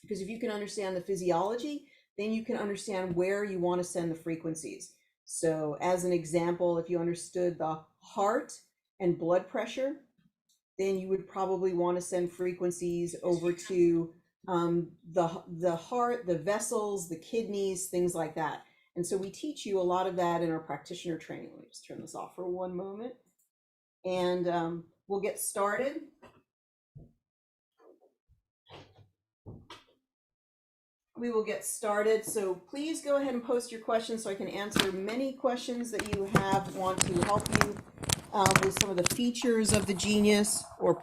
Because if you can understand the physiology, then you can understand where you want to send the frequencies. So as an example, if you understood the heart and blood pressure, then you would probably want to send frequencies over to the heart, the vessels, the kidneys, things like that. And so we teach you a lot of that in our practitioner training. Let me just turn this off for one moment. And we'll get started. We will get started. So please go ahead and post your questions so I can answer many questions that you have, want to help you with some of the features of the Genius or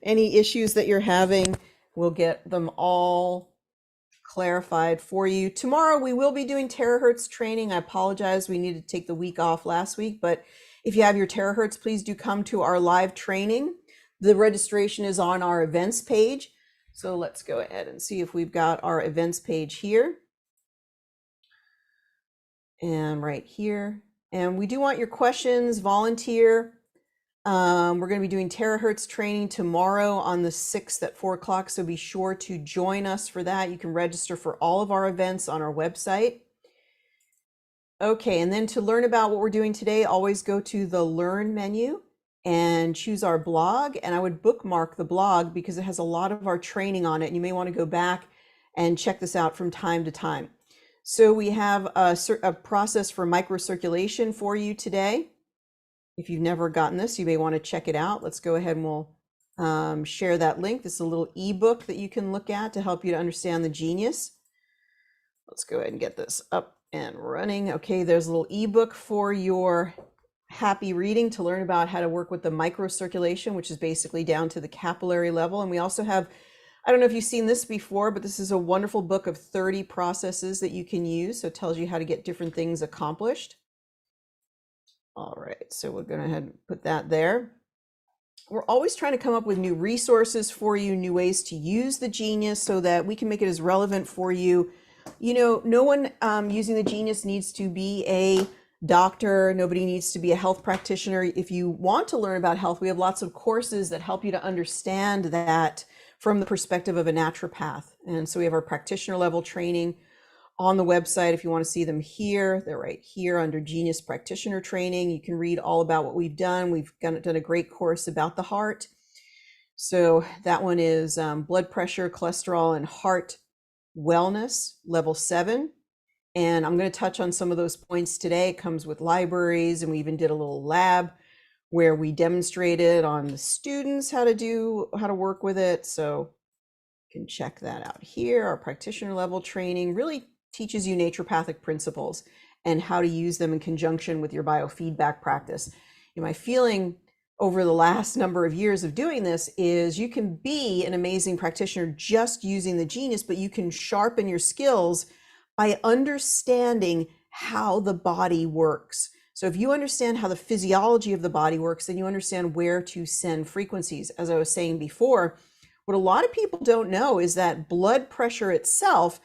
any issues that you're having. We'll get them all clarified for you. Tomorrow we will be doing terahertz training. I apologize, we needed to take the week off last week, but if you have your terahertz, please do come to our live training. The registration is on our events page. So let's go ahead and see if we've got our events page here. And right here. And we do want your questions, volunteer. We're going to be doing terahertz training tomorrow on the 6th at 4 o'clock. So be sure to join us for that. You can register for all of our events on our website. Okay, and then to learn about what we're doing today, always go to the Learn menu and choose our blog. And I would bookmark the blog because it has a lot of our training on it. And you may want to go back and check this out from time to time. So we have a process for microcirculation for you today. If you've never gotten this, you may want to check it out. Let's go ahead and we'll share that link. This is a little ebook that you can look at to help you to understand the Genius. Let's go ahead and get this up and running. Okay, there's a little ebook for your happy reading to learn about how to work with the microcirculation, which is basically down to the capillary level. And we also have, I don't know if you've seen this before, but this is a wonderful book of 30 processes that you can use. So it tells you how to get different things accomplished. All right, so we're going to go ahead and put that there. We're always trying to come up with new resources for you, new ways to use the Genius so that we can make it as relevant for you. You know, no one using the Genius needs to be a doctor. Nobody needs to be a health practitioner. If you want to learn about health, we have lots of courses that help you to understand that from the perspective of a naturopath. And so we have our practitioner level training on the website. If you want to see them here, they're right here under Genius Practitioner Training. You can read all about what we've done. We've done a great course about the heart. So that one is blood pressure, cholesterol, and heart wellness, level 7. And I'm going to touch on some of those points today. It comes with libraries, and we even did a little lab where we demonstrated on the students how to work with it. So you can check that out here. Our practitioner level training really teaches you naturopathic principles and how to use them in conjunction with your biofeedback practice. My feeling over the last number of years of doing this is you can be an amazing practitioner just using the Genius, but you can sharpen your skills by understanding how the body works. So if you understand how the physiology of the body works, then you understand where to send frequencies. As I was saying before, what a lot of people don't know is that blood pressure itself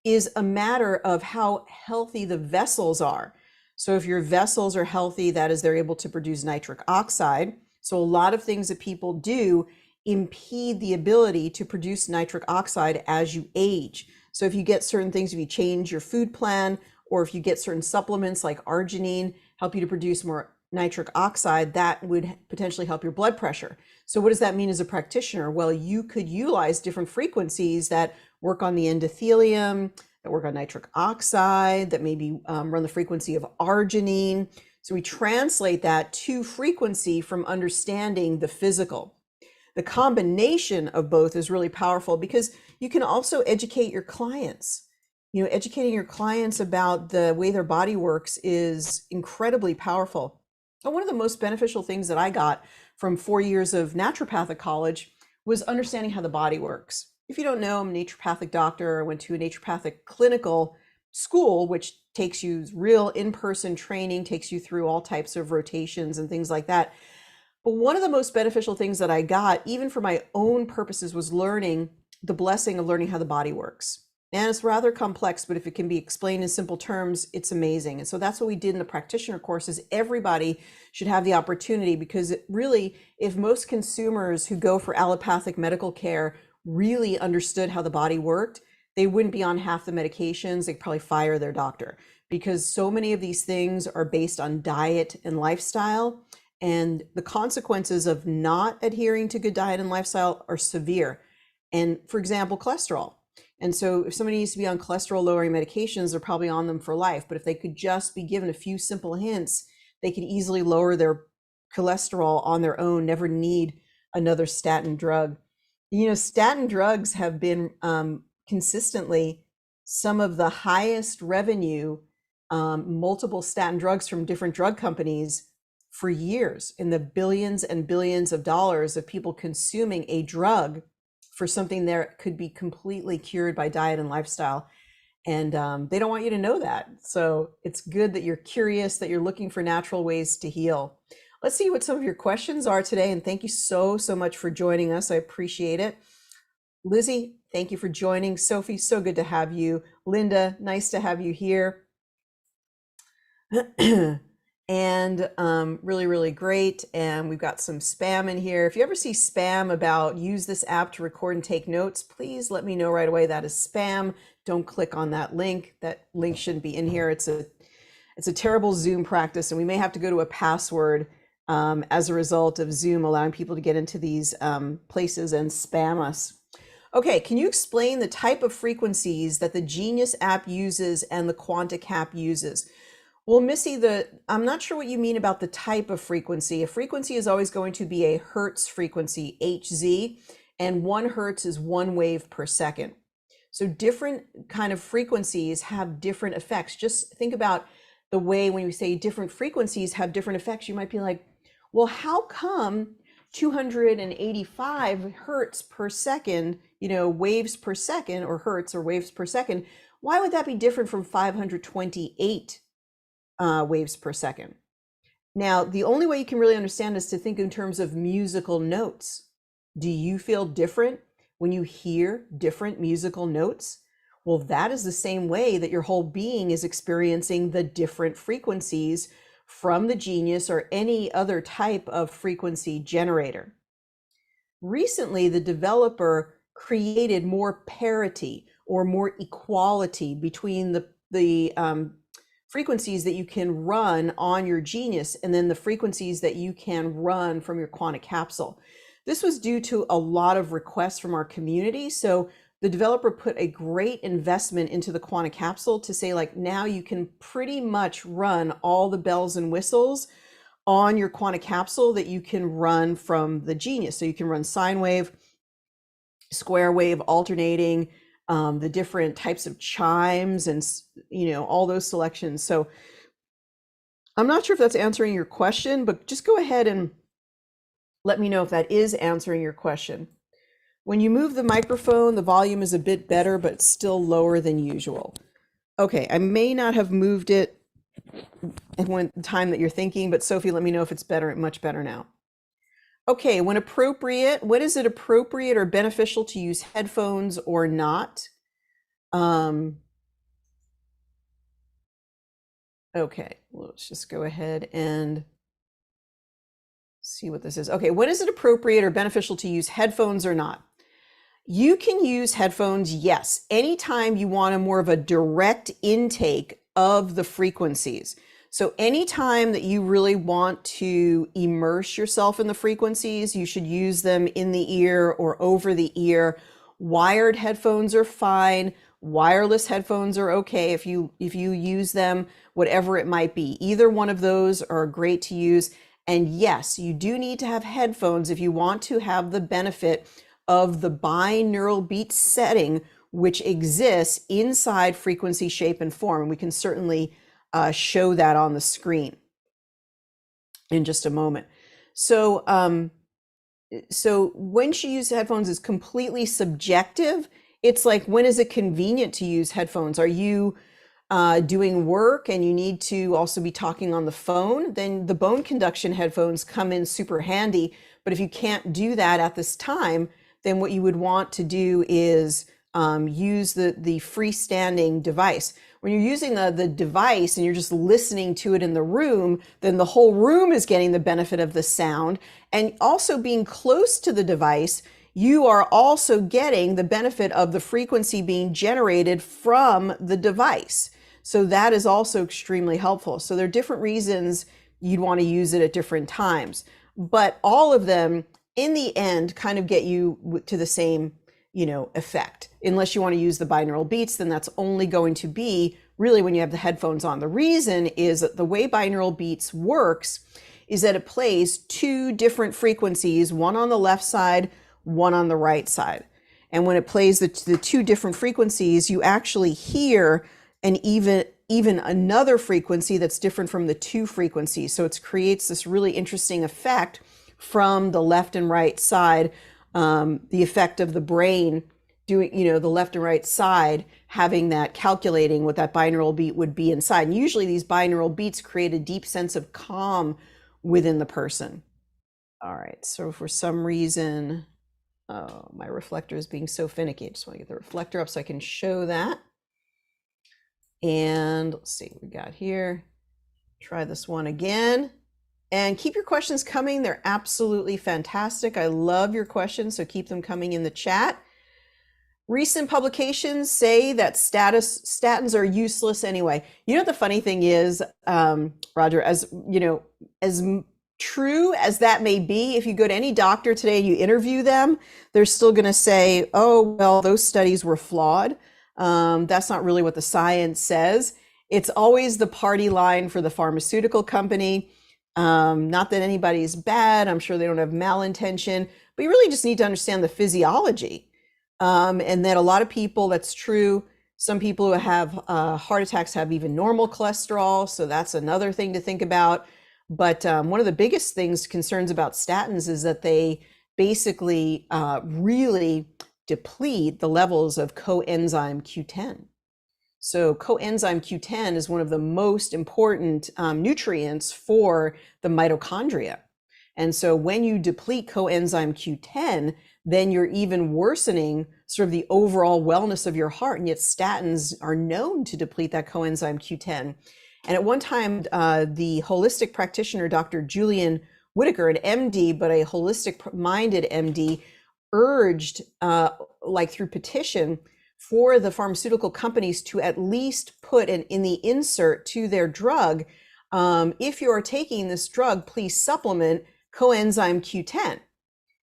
is a matter of how healthy the vessels are. So if your vessels are healthy, that is, they're able to produce nitric oxide. So a lot of things that people do impede the ability to produce nitric oxide as you age. So if you get certain things, if you change your food plan, or if you get certain supplements like arginine, help you to produce more nitric oxide, that would potentially help your blood pressure. So what does that mean as a practitioner? Well, you could utilize different frequencies that work on the endothelium, that work on nitric oxide, that maybe run the frequency of arginine. So we translate that to frequency from understanding the physical. The combination of both is really powerful because you can also educate your clients. You know, educating your clients about the way their body works is incredibly powerful. And one of the most beneficial things that I got from 4 years of naturopathic college was understanding how the body works. If you don't know, I'm a naturopathic doctor. I went to a naturopathic clinical school, which takes you real in-person training, takes you through all types of rotations and things like that. But one of the most beneficial things that I got, even for my own purposes, was learning the blessing of learning how the body works. And it's rather complex, but if it can be explained in simple terms, it's amazing. And so that's what we did in the practitioner courses. Everybody should have the opportunity, because it really, if most consumers who go for allopathic medical care really understood how the body worked, they wouldn't be on half the medications. They'd probably fire their doctor, because so many of these things are based on diet and lifestyle. And the consequences of not adhering to good diet and lifestyle are severe. And for example, cholesterol. And so if somebody needs to be on cholesterol lowering medications, they're probably on them for life. But if they could just be given a few simple hints, they could easily lower their cholesterol on their own, never need another statin drug. You know, statin drugs have been consistently some of the highest revenue, multiple statin drugs from different drug companies for years, in the billions and billions of dollars of people consuming a drug for something that could be completely cured by diet and lifestyle. And they don't want you to know that. So it's good that you're curious, that you're looking for natural ways to heal. Let's see what some of your questions are today. And thank you so much for joining us. I appreciate it. Lizzie, thank you for joining. Sophie, so good to have you. Linda, nice to have you here. And really great. And we've got some spam in here. If you ever see spam about use this app to record and take notes, please let me know right away. That is spam. Don't click on that link. That link shouldn't be in here. It's a terrible Zoom practice, and we may have to go to a password as a result of Zoom allowing people to get into these places and spam us. Okay, can you explain the type of frequencies that the Genius app uses and the Quantic app uses? Well, Missy, I'm not sure what you mean about the type of frequency. A frequency is always going to be a Hertz frequency, Hz, and 1 Hertz is 1 wave per second. So different kind of frequencies have different effects. Just think about the way when we say different frequencies have different effects, you might be like, well, how come 285 Hertz per second, waves per second, or Hertz or waves per second, why would that be different from 528 waves per second? Now, the only way you can really understand is to think in terms of musical notes. Do you feel different when you hear different musical notes? Well, that is the same way that your whole being is experiencing the different frequencies from the Genius or any other type of frequency generator. Recently, the developer created more parity or more equality between the frequencies that you can run on your Genius and then the frequencies that you can run from your Quantic capsule. This was due to a lot of requests from our community. So the developer put a great investment into the Quantic capsule to say, like, now you can pretty much run all the bells and whistles on your Quantic capsule that you can run from the Genius. So you can run sine wave, square wave, alternating, the different types of chimes, and all those selections. So I'm not sure if that's answering your question, but just go ahead and let me know if that is answering your question. When you move the microphone, the volume is a bit better, but it's still lower than usual. Okay, I may not have moved it at the time that you're thinking, but Sophie, let me know if it's better, much better now. Okay, when appropriate, when is it appropriate or beneficial to use headphones or not? Okay, let's just go ahead and see what this is. Okay, when is it appropriate or beneficial to use headphones or not? You can use headphones, yes, anytime you want a more of a direct intake of the frequencies. So anytime that you really want to immerse yourself in the frequencies, you should use them in the ear or over the ear. Wired headphones are fine. Wireless headphones are okay if you use them, whatever it might be. Either one of those are great to use. And yes, you do need to have headphones if you want to have the benefit of the binaural beat setting, which exists inside frequency, shape, and form. And we can certainly show that on the screen in just a moment. So when she uses headphones is completely subjective. It's like, when is it convenient to use headphones? Are you doing work and you need to also be talking on the phone? Then the bone conduction headphones come in super handy. But if you can't do that at this time, then what you would want to do is use the freestanding device. When you're using the device and you're just listening to it in the room, then the whole room is getting the benefit of the sound. And also being close to the device, you are also getting the benefit of the frequency being generated from the device. So that is also extremely helpful. So there are different reasons you'd want to use it at different times, but all of them in the end kind of get you to the same, effect. Unless you want to use the binaural beats, then that's only going to be really when you have the headphones on. The reason is that the way binaural beats works is that it plays two different frequencies, one on the left side, one on the right side. And when it plays the two different frequencies, you actually hear an even another frequency that's different from the two frequencies. So it creates this really interesting effect from the left and right side, the effect of the brain doing, the left and right side having that, calculating what that binaural beat would be inside. And usually these binaural beats create a deep sense of calm within the person. All right, so for some reason, oh, my reflector is being so finicky. I just want to get the reflector up so I can show that. And let's see what we got here. Try this one again. And keep your questions coming. They're absolutely fantastic. I love your questions, so keep them coming in the chat. Recent publications say that statins are useless anyway. The funny thing is, Roger, as true as that may be, if you go to any doctor today and you interview them, they're still going to say, oh, well, those studies were flawed. That's not really what the science says. It's always the party line for the pharmaceutical company. Not that anybody's bad. I'm sure they don't have malintention, but you really just need to understand the physiology. And that a lot of people, that's true. Some people who have heart attacks have even normal cholesterol. So that's another thing to think about. But one of the biggest concerns about statins is that they basically really deplete the levels of coenzyme Q10. So coenzyme Q10 is one of the most important nutrients for the mitochondria. And so when you deplete coenzyme Q10, then you're even worsening sort of the overall wellness of your heart. And yet statins are known to deplete that coenzyme Q10. And at one time, the holistic practitioner, Dr. Julian Whitaker, an MD, but a holistic-minded MD, urged, through petition, for the pharmaceutical companies to at least put in the insert to their drug, if you are taking this drug, please supplement coenzyme Q10.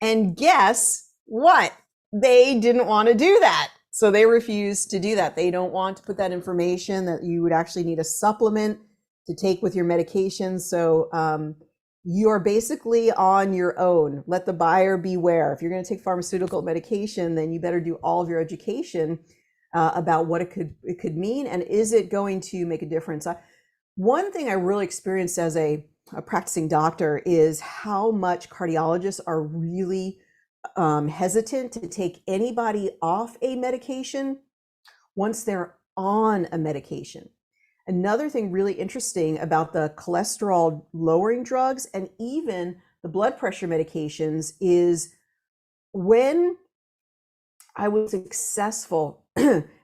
And guess what? They didn't want to do that. So they refused to do that. They don't want to put that information that you would actually need a supplement to take with your medication. So you're basically on your own. Let the buyer beware. If you're going to take pharmaceutical medication, then you better do all of your education about what it could mean, and is it going to make a difference. One thing I really experienced as a practicing doctor is how much cardiologists are really hesitant to take anybody off a medication once they're on a medication. Another thing really interesting about the cholesterol lowering drugs and even the blood pressure medications is when I was successful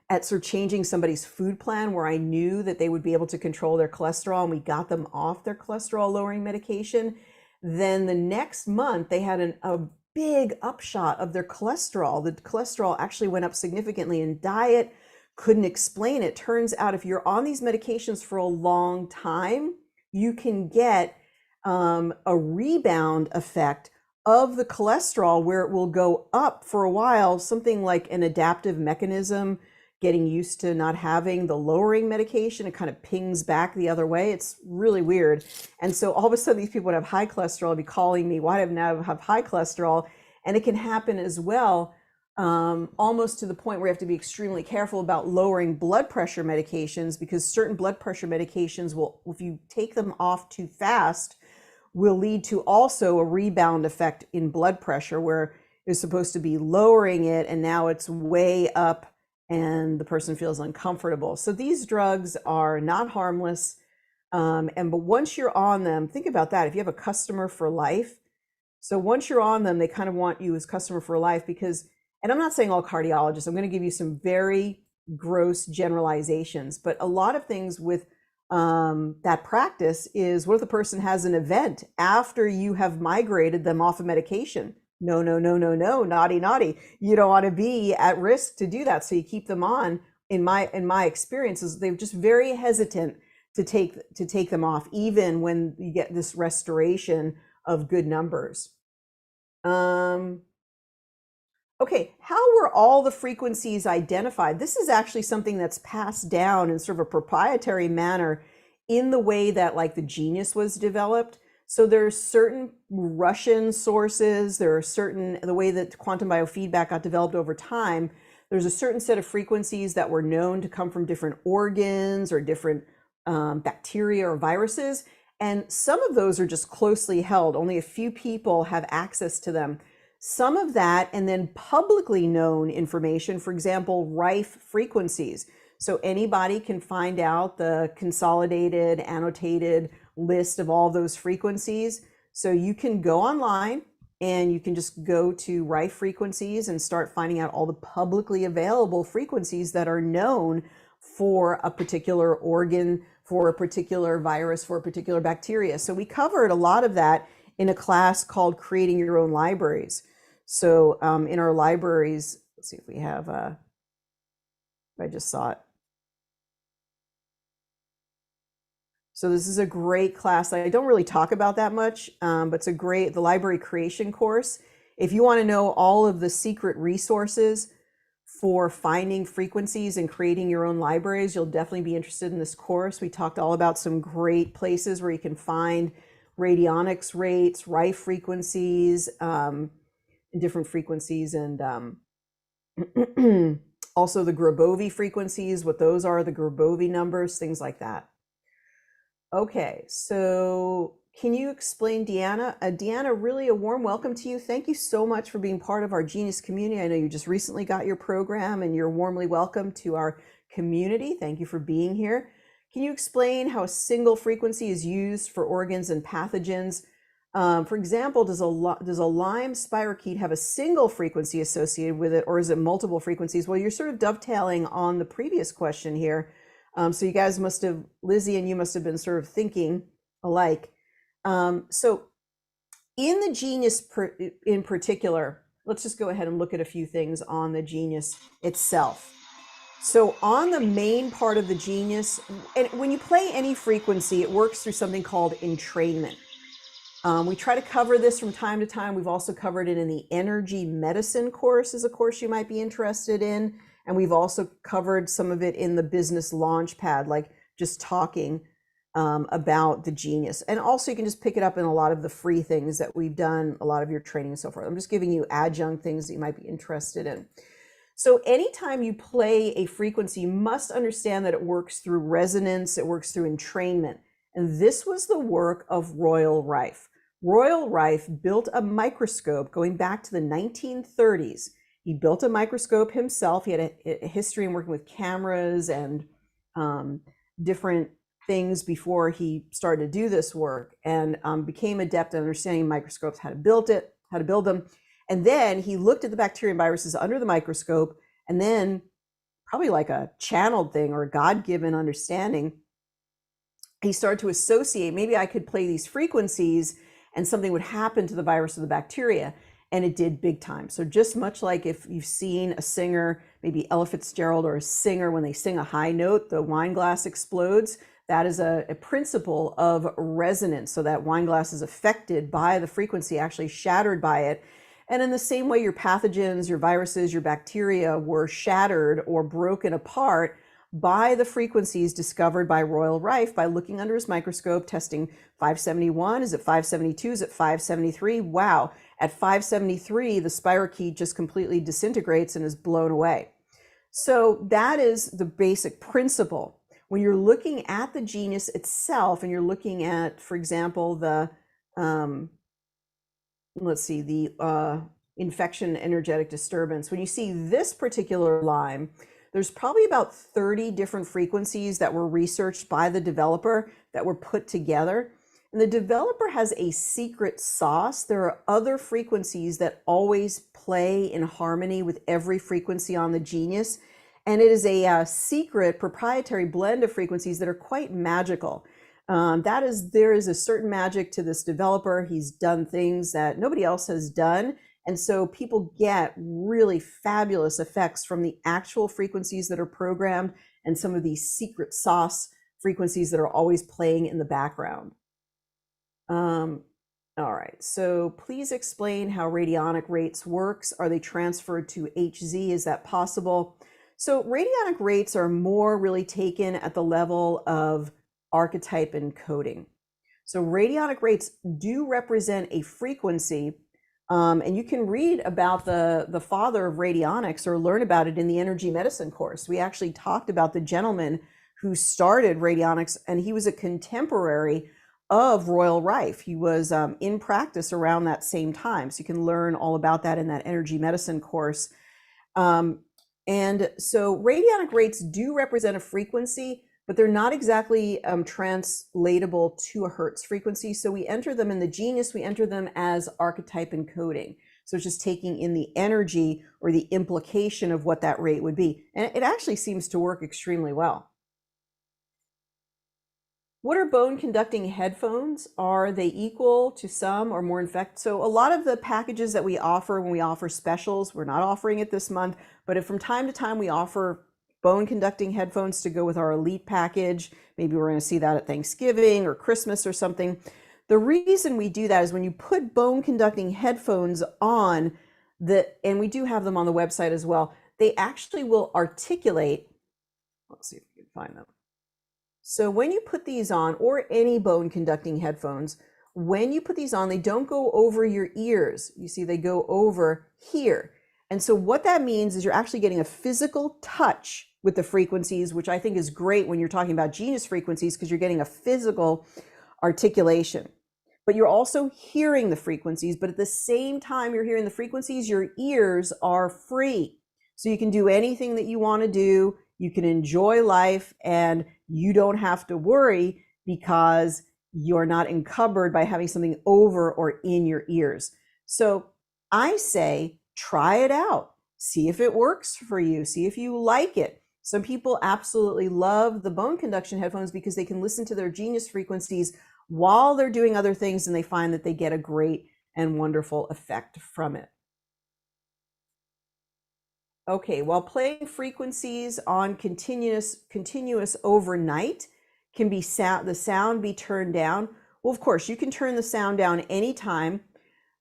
at sort of changing somebody's food plan where I knew that they would be able to control their cholesterol and we got them off their cholesterol lowering medication, then the next month they had a big upshot of their cholesterol. The cholesterol actually went up significantly, and diet couldn't explain it. Turns out if you're on these medications for a long time, you can get a rebound effect of the cholesterol where it will go up for a while, something like an adaptive mechanism, getting used to not having the lowering medication. It kind of pings back the other way. It's really weird. And so all of a sudden these people would have high cholesterol, be calling me, why do I now have high cholesterol? And it can happen as well, almost to the point where you have to be extremely careful about lowering blood pressure medications, because certain blood pressure medications will, if you take them off too fast, will lead to also a rebound effect in blood pressure where it's supposed to be lowering it and now it's way up and the person feels uncomfortable. So these drugs are not harmless. But once you're on them, think about that. If you have a customer for life, so once you're on them, they kind of want you as customer for life because, and I'm not saying all cardiologists, I'm going to give you some very gross generalizations, but a lot of things with that practice is, what if the person has an event after you have migrated them off of medication? No, no, no, no, no, naughty, naughty. You don't want to be at risk to do that. So you keep them on. In my experiences, they're just very hesitant to take them off, even when you get this restoration of good numbers. Um, okay, how were all the frequencies identified? This is actually something that's passed down in sort of a proprietary manner in the way that like the genius was developed. So there's certain Russian sources, there are certain, the way that quantum biofeedback got developed over time, there's a certain set of frequencies that were known to come from different organs or different bacteria or viruses. And some of those are just closely held. Only a few people have access to them. Some of that, and then publicly known information, for example, Rife frequencies. So anybody can find out the consolidated, annotated list of all those frequencies. So you can go online and you can just go to Rife frequencies and start finding out all the publicly available frequencies that are known for a particular organ, for a particular virus, for a particular bacteria. So we covered a lot of that in a class called Creating Your Own Libraries. So in our libraries, let's see if we have, I just saw it. So this is a great class that I don't really talk about that much, but it's the library creation course. If you want to know all of the secret resources for finding frequencies and creating your own libraries, you'll definitely be interested in this course. We talked all about some great places where you can find radionics rates, Rife frequencies, different frequencies, and also the Grabovoi frequencies, what those are, the Grabovoi numbers, things like that. Okay, so can you explain, Deanna? Deanna, really a warm welcome to you. Thank you so much for being part of our Genius community. I know you just recently got your program and you're warmly welcome to our community. Thank you for being here. Can you explain how a single frequency is used for organs and pathogens? For example, does a Lyme spirochete have a single frequency associated with it, or is it multiple frequencies? Well, you're sort of dovetailing on the previous question here. So you guys must have, Lizzie and you must have been sort of thinking alike. So in the genius in particular, let's just go ahead and look at a few things on the genius itself. So on the main part of the genius, and when you play any frequency, it works through something called entrainment. We try to cover this from time to time. We've also covered it in the energy medicine course, is a course you might be interested in. And we've also covered some of it in the business launch pad, like just talking about the genius. And also you can just pick it up in a lot of the free things that we've done, a lot of your training and so forth. I'm just giving you adjunct things that you might be interested in. So anytime you play a frequency, you must understand that it works through resonance, it works through entrainment. And this was the work of Royal Rife. Royal Rife built a microscope going back to the 1930s. He built a microscope himself. He had a history in working with cameras and different things before he started to do this work, and became adept at understanding microscopes, how to build them. And then he looked at the bacteria and viruses under the microscope, and then probably like a channeled thing or a God-given understanding, he started to associate, maybe I could play these frequencies and something would happen to the virus or the bacteria. And it did big time. So just much like if you've seen a singer, maybe Ella Fitzgerald, or a singer, when they sing a high note, the wine glass explodes. That is a principle of resonance. So that wine glass is affected by the frequency, actually shattered by it. And in the same way, your pathogens, your viruses, your bacteria were shattered or broken apart by the frequencies discovered by Royal Rife by looking under his microscope, testing 571, is it 572, is it 573? Wow, at 573, the spirochete just completely disintegrates and is blown away. So that is the basic principle. When you're looking at the genius itself and you're looking at, for example, the, infection energetic disturbance, when you see this particular Lyme, there's probably about 30 different frequencies that were researched by the developer that were put together. And the developer has a secret sauce. There are other frequencies that always play in harmony with every frequency on the genius. And it is a secret proprietary blend of frequencies that are quite magical. There is a certain magic to this developer. He's done things that nobody else has done. And so people get really fabulous effects from the actual frequencies that are programmed and some of these secret sauce frequencies that are always playing in the background. All right, so please explain how radionic rates works. Are they transferred to HZ? Is that possible? So radionic rates are more really taken at the level of archetype encoding. So radionic rates do represent a frequency, and you can read about the father of radionics or learn about it in the energy medicine course. We actually talked about the gentleman who started radionics, and he was a contemporary of Royal Rife. He was in practice around that same time. So you can learn all about that in that energy medicine course. And so radionic rates do represent a frequency, but they're not exactly translatable to a Hertz frequency. So we enter them in the genius, we enter them as archetype encoding. So it's just taking in the energy or the implication of what that rate would be. And it actually seems to work extremely well. What are bone conducting headphones? Are they equal to some or more effective? So a lot of the packages that we offer when we offer specials, we're not offering it this month, but if from time to time we offer bone conducting headphones to go with our elite package, maybe we're going to see that at Thanksgiving or Christmas or something. The reason we do that is when you put bone conducting headphones on, and we do have them on the website as well, they actually will articulate. Let's see if we can find them. So when you put these on, or any bone conducting headphones, when you put these on, they don't go over your ears. You see, they go over here. And so what that means is you're actually getting a physical touch with the frequencies, which I think is great when you're talking about genius frequencies, because you're getting a physical articulation. But you're also hearing the frequencies, but at the same time you're hearing the frequencies, your ears are free. So you can do anything that you want to do. You can enjoy life, and you don't have to worry because you're not encumbered by having something over or in your ears. So I say, try it out. See if it works for you. See if you like it. Some people absolutely love the bone conduction headphones because they can listen to their genius frequencies while they're doing other things, and they find that they get a great and wonderful effect from it. Okay, while playing frequencies on continuous overnight, can be the sound be turned down? Well, of course, you can turn the sound down anytime.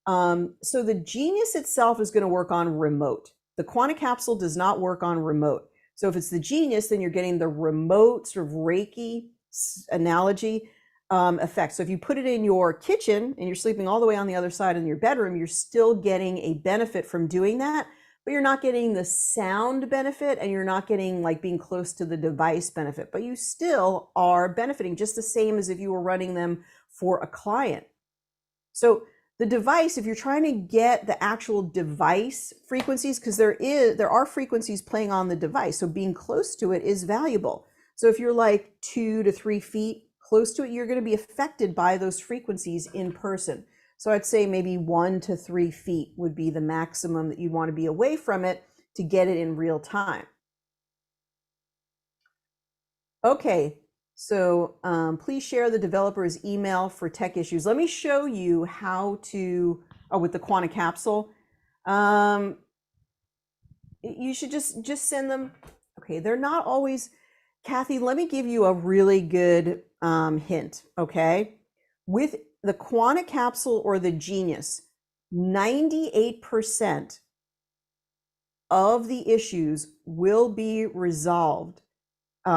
So the genius itself is going to work on remote. The quantum capsule does not work on remote. So if it's the genius, then you're getting the remote sort of Reiki analogy effect. So if you put it in your kitchen and you're sleeping all the way on the other side in your bedroom, you're still getting a benefit from doing that. But you're not getting the sound benefit, and you're not getting like being close to the device benefit, but you still are benefiting just the same as if you were running them for a client. So the device, if you're trying to get the actual device frequencies, because there are frequencies playing on the device, so being close to it is valuable. So if you're like 2 to 3 feet close to it, you're going to be affected by those frequencies in person. So I'd say maybe 1 to 3 feet would be the maximum that you'd want to be away from it to get it in real time. Okay, so please share the developer's email for tech issues. Let me show you how to, with the quantum capsule. You should just send them. Okay, they're not always, Kathy, let me give you a really good hint, okay? With the quantum capsule or the genius, 98% of the issues will be resolved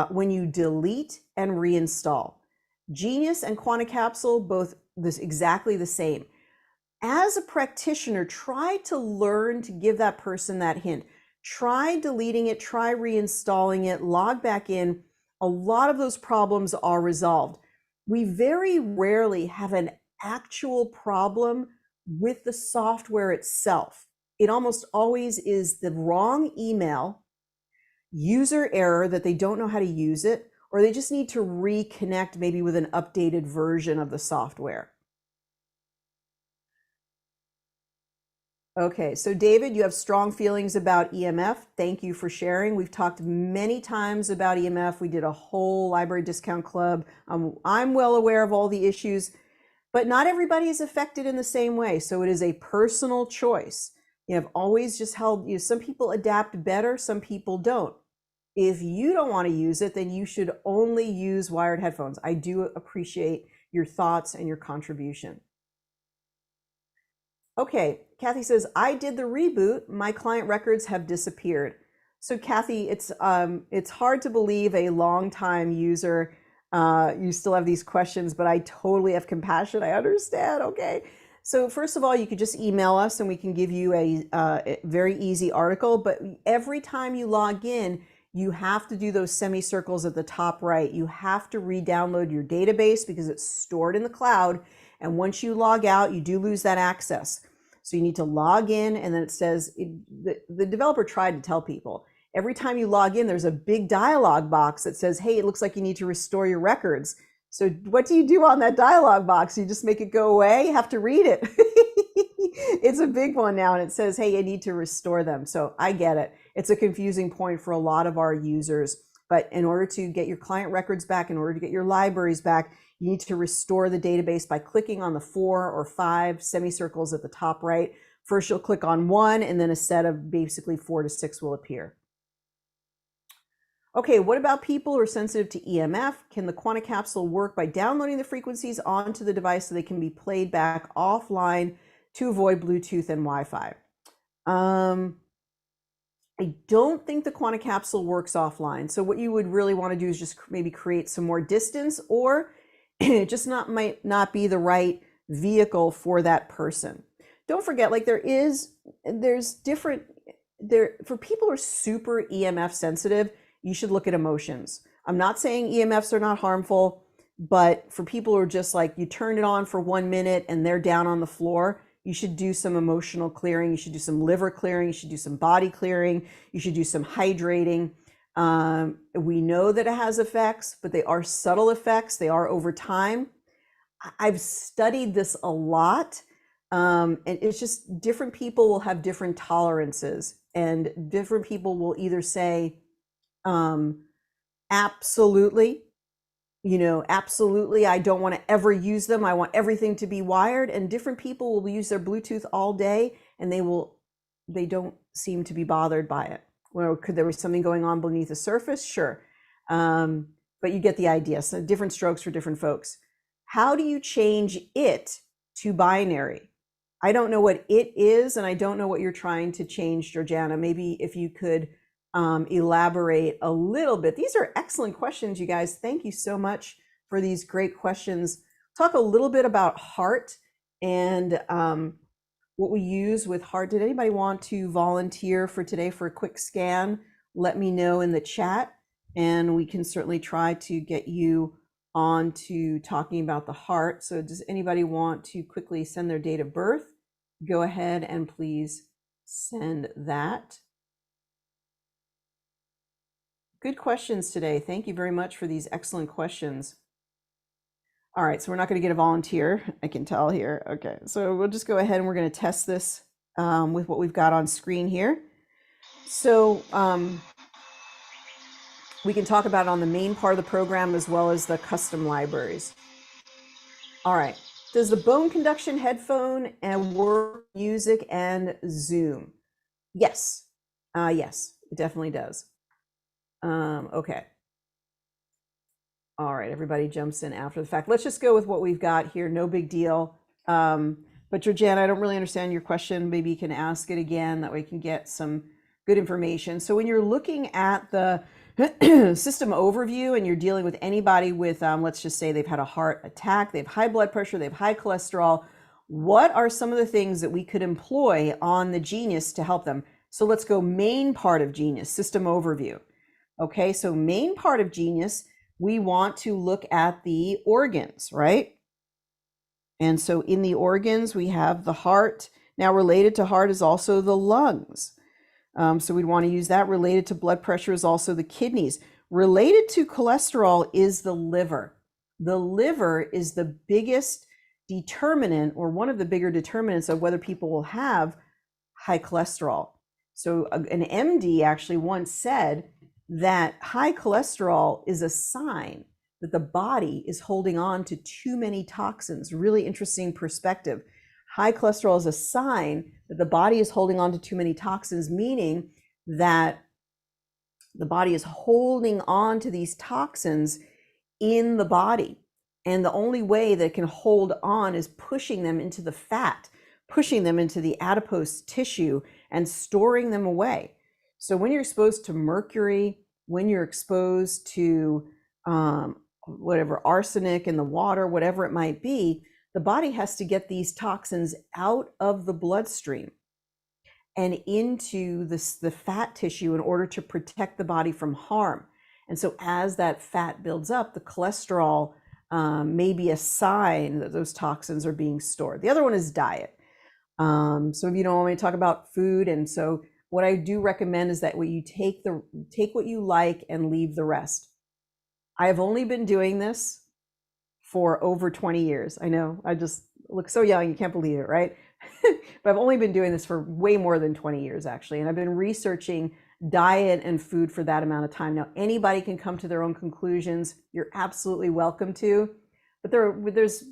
when you delete and reinstall. Genius and quantum capsule, both exactly the same. As a practitioner, try to learn to give that person that hint. Try deleting it, try reinstalling it, log back in. A lot of those problems are resolved. We very rarely have an actual problem with the software itself. It almost always is the wrong email, user error that they don't know how to use it, or they just need to reconnect maybe with an updated version of the software. Okay, so David, you have strong feelings about EMF. Thank you for sharing. We've talked many times about EMF. We did a whole library discount club. I'm well aware of all the issues, but not everybody is affected in the same way. So it is a personal choice. I've always just held, some people adapt better, some people don't. If you don't want to use it, then you should only use wired headphones. I do appreciate your thoughts and your contribution. Okay, Kathy says, I did the reboot. My client records have disappeared. So Kathy, it's hard to believe a longtime user, you still have these questions, but I totally have compassion. I understand. Okay. So first of all, you could just email us and we can give you a very easy article. But every time you log in, you have to do those semicircles at the top right. You have to re-download your database because it's stored in the cloud. And once you log out, you do lose that access. So you need to log in, and then it says, the developer tried to tell people, every time you log in, there's a big dialog box that says, hey, it looks like you need to restore your records. So what do you do on that dialog box? You just make it go away? You have to read it. It's a big one now, and it says, hey, you need to restore them. So I get it. It's a confusing point for a lot of our users. But in order to get your client records back, in order to get your libraries back, you need to restore the database by clicking on the 4 or 5 semicircles at the top right. First, you'll click on one, and then a set of basically 4 to 6 will appear. Okay, what about people who are sensitive to EMF? Can the quantum capsule work by downloading the frequencies onto the device so they can be played back offline to avoid Bluetooth and Wi-Fi? I don't think the quantum capsule works offline. So what you would really want to do is just maybe create some more distance, or it just might not be the right vehicle for that person. Don't forget, like there's different, for people who are super EMF sensitive, you should look at emotions. I'm not saying EMFs are not harmful, but for people who are just like, you turn it on for 1 minute and they're down on the floor, you should do some emotional clearing. You should do some liver clearing. You should do some body clearing. You should do some hydrating. We know that it has effects, but they are subtle effects. They are over time. I've studied this a lot. And it's just different people will have different tolerances, and different people will either say, absolutely, absolutely, I don't want to ever use them. I want everything to be wired. And different people will use their Bluetooth all day, and they don't seem to be bothered by it. Well, could there be something going on beneath the surface? Sure. But you get the idea. So different strokes for different folks. How do you change it to binary? I don't know what it is, and I don't know what you're trying to change, Georgiana. Maybe if you could elaborate a little bit. These are excellent questions, you guys. Thank you so much for these great questions. Talk a little bit about heart and what we use with heart. Did anybody want to volunteer for today for a quick scan? Let me know in the chat, and we can certainly try to get you on to talking about the heart. So does anybody want to quickly send their date of birth? Go ahead and please send that. Good questions today. Thank you very much for these excellent questions. All right, so we're not going to get a volunteer, I can tell here. Okay, so we'll just go ahead and we're going to test this with what we've got on screen here. So we can talk about it on the main part of the program as well as the custom libraries. All right, does the bone conduction headphone and work music and Zoom? Yes, yes, it definitely does. Okay. All right, everybody jumps in after the fact. Let's just go with what we've got here. No big deal. But Georgiana, I don't really understand your question. Maybe you can ask it again. That way we can get some good information. So when you're looking at the system overview and you're dealing with anybody with, let's just say they've had a heart attack, they have high blood pressure, they have high cholesterol, what are some of the things that we could employ on the Genius to help them? So let's go main part of Genius, system overview. Okay, so main part of Genius, we want to look at the organs, right? And so in the organs, we have the heart. Now related to heart is also the lungs. So we'd want to use that. Related to blood pressure is also the kidneys. Related to cholesterol is the liver. The liver is the biggest determinant, or one of the bigger determinants of whether people will have high cholesterol. So an MD actually once said that high cholesterol is a sign that the body is holding on to too many toxins. Really interesting perspective. High cholesterol is a sign that the body is holding on to too many toxins, meaning that the body is holding on to these toxins in the body. And the only way that it can hold on is pushing them into the fat, pushing them into the adipose tissue and storing them away. So when you're exposed to mercury, when you're exposed to whatever, arsenic in the water, whatever it might be, the body has to get these toxins out of the bloodstream and into the fat tissue in order to protect the body from harm. And so as that fat builds up, the cholesterol may be a sign that those toxins are being stored. The other one is diet. So if you don't want me to talk about food, and so what I do recommend is that you take what you like and leave the rest. I have only been doing this for over 20 years. I know, I just look so young, you can't believe it, right? But I've only been doing this for way more than 20 years, actually. And I've been researching diet and food for that amount of time. Now, anybody can come to their own conclusions. You're absolutely welcome to. But there's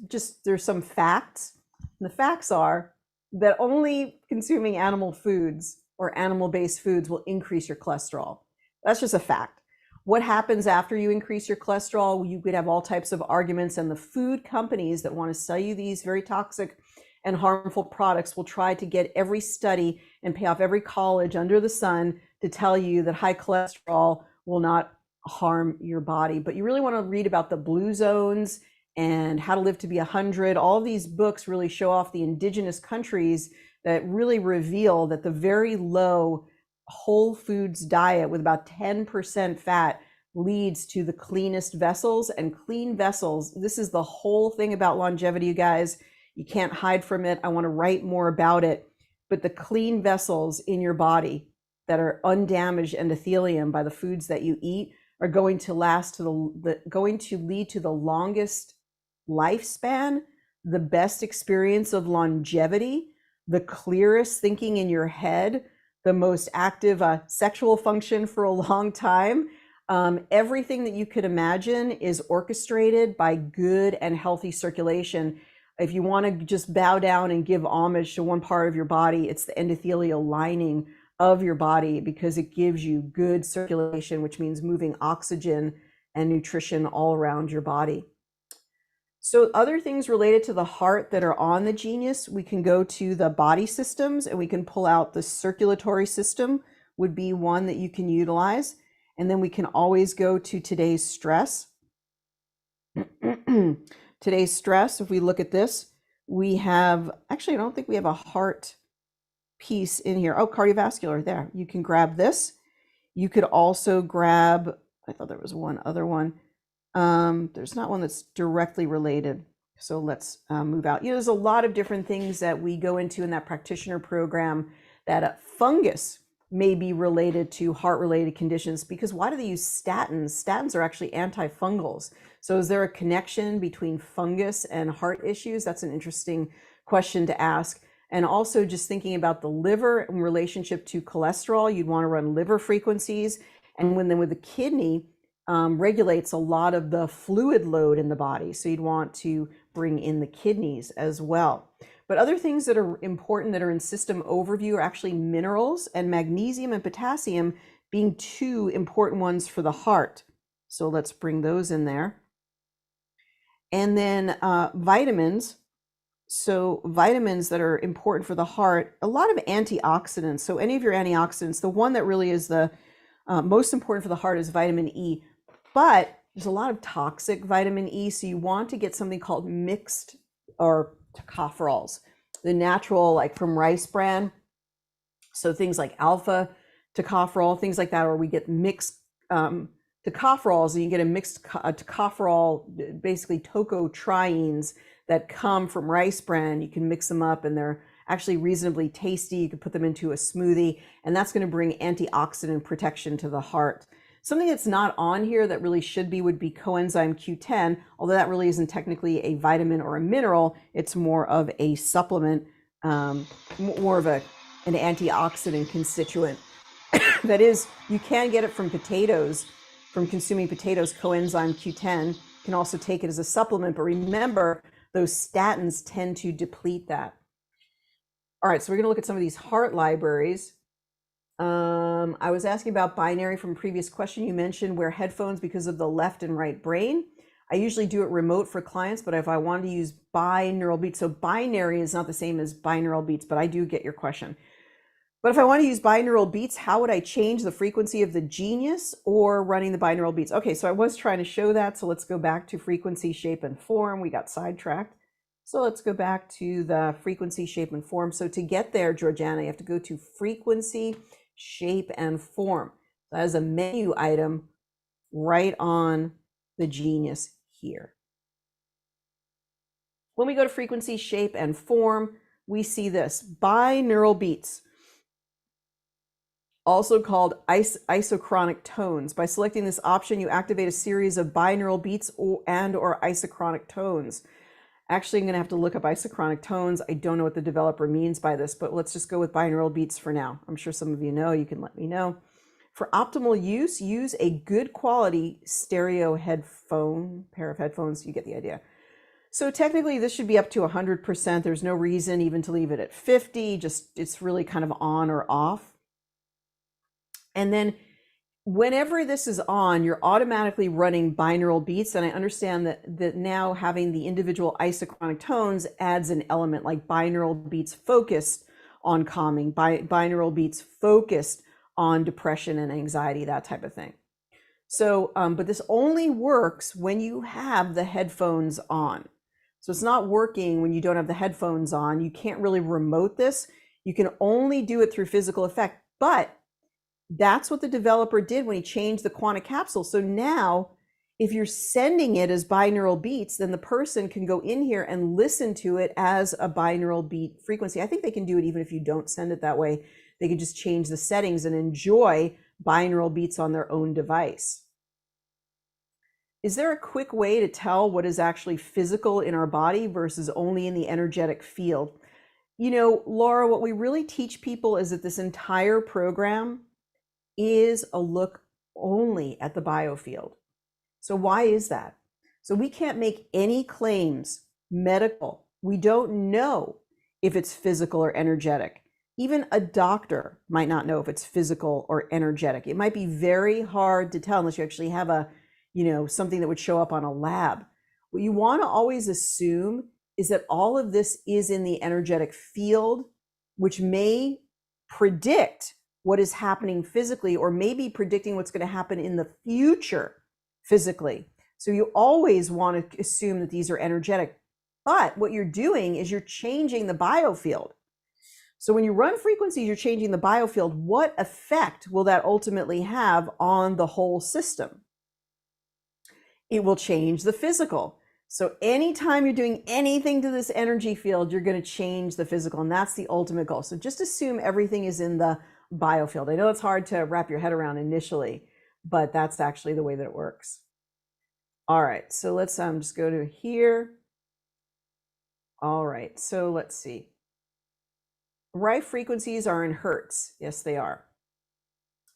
some facts. And the facts are that only consuming animal foods or animal-based foods will increase your cholesterol. That's just a fact. What happens after you increase your cholesterol? You could have all types of arguments, and the food companies that want to sell you these very toxic and harmful products will try to get every study and pay off every college under the sun to tell you that high cholesterol will not harm your body. But you really want to read about the blue zones and how to live to be 100. All of these books really show off the indigenous countries that really reveal that the very low whole foods diet with about 10% fat leads to the cleanest vessels. And clean vessels, this is the whole thing about longevity, you guys. You can't hide from it. I want to write more about it. But the clean vessels in your body that are undamaged endothelium by the foods that you eat are going to going to lead to the longest lifespan, the best experience of longevity, the clearest thinking in your head, the most active sexual function for a long time. Everything that you could imagine is orchestrated by good and healthy circulation. If you want to just bow down and give homage to one part of your body, it's the endothelial lining of your body, because it gives you good circulation, which means moving oxygen and nutrition all around your body. So other things related to the heart that are on the Genius, we can go to the body systems and we can pull out the circulatory system would be one that you can utilize. And then we can always go to today's stress. Today's stress, if we look at this, we have, actually, I don't think we have a heart piece in here. Oh, cardiovascular, there. You can grab this. You could also grab, I thought there was one other one. There's not one that's directly related. So let's move out. There's a lot of different things that we go into in that practitioner program that fungus may be related to heart-related conditions, because why do they use statins? Statins are actually antifungals. So is there a connection between fungus and heart issues? That's an interesting question to ask. And also just thinking about the liver in relationship to cholesterol, you'd want to run liver frequencies. And then with the kidney, regulates a lot of the fluid load in the body. So you'd want to bring in the kidneys as well. But other things that are important that are in system overview are actually minerals, and magnesium and potassium being two important ones for the heart. So let's bring those in there. And then vitamins. So vitamins that are important for the heart, a lot of antioxidants. So any of your antioxidants, the one that really is the most important for the heart is vitamin E. But there's a lot of toxic vitamin E, so you want to get something called mixed or tocopherols, the natural, like from rice bran. So things like alpha tocopherol, things like that, or we get mixed tocopherols, and you get a mixed tocopherol, basically tocotrienes that come from rice bran. You can mix them up and they're actually reasonably tasty. You could put them into a smoothie, and that's going to bring antioxidant protection to the heart. Something that's not on here that really should be would be coenzyme Q10, although that really isn't technically a vitamin or a mineral. It's more of a supplement, more of an antioxidant constituent. That is, you can get it from potatoes, from consuming potatoes, coenzyme Q10. You can also take it as a supplement, but remember, those statins tend to deplete that. All right, so we're going to look at some of these heart libraries. I was asking about binary from a previous question. You mentioned wear headphones because of the left and right brain. I usually do it remote for clients, but if I wanted to use binaural beats, so binary is not the same as binaural beats, but I do get your question. But if I want to use binaural beats, how would I change the frequency of the Genius or running the binaural beats? Okay, so I was trying to show that. So let's go back to frequency, shape, and form. We got sidetracked. So let's go back to the frequency, shape, and form. So to get there, Georgiana, you have to go to frequency, shape, and form. That is a menu item right on the Genius here. When we go to frequency, shape, and form, we see this binaural beats, also called isochronic tones. By selecting this option, you activate a series of binaural beats or isochronic tones. Actually, I'm going to have to look up isochronic tones. I don't know what the developer means by this, but let's just go with binaural beats for now. I'm sure some of you know. You can let me know. For optimal use, use a good quality stereo headphone, pair of headphones. You get the idea. So technically, this should be up to 100%. There's no reason even to leave it at 50. Just it's really kind of on or off. And then whenever this is on, you're automatically running binaural beats. And I understand that now having the individual isochronic tones adds an element, like binaural beats focused on calming, binaural beats focused on depression and anxiety, that type of thing. So, but this only works when you have the headphones on. So it's not working when you don't have the headphones on. You can't really remote this. You can only do it through physical effect, but that's what the developer did when he changed the quantum capsule. So now if you're sending it as binaural beats, then the person can go in here and listen to it as a binaural beat frequency. I think they can do it even if you don't send it that way. They can just change the settings and enjoy binaural beats on their own device. Is there a quick way to tell what is actually physical in our body versus only in the energetic field? You know, Laura, what we really teach people is that this entire program is a look only at the biofield. So why is that? So we can't make any claims medical. We don't know if it's physical or energetic. Even a doctor might not know if it's physical or energetic. It might be very hard to tell unless you actually have a, something that would show up on a lab. What you want to always assume is that all of this is in the energetic field, which may predict what is happening physically, or maybe predicting what's going to happen in the future physically. So you always want to assume that these are energetic, but what you're doing is you're changing the biofield. So when you run frequencies, you're changing the biofield. What effect will that ultimately have on the whole system? It will change the physical. So anytime you're doing anything to this energy field, you're going to change the physical, and that's the ultimate goal. So just assume everything is in the biofield. I know it's hard to wrap your head around initially, but that's actually the way that it works. All right, so let's just go to here. All right, so let's see. Right frequencies are in hertz. Yes, they are.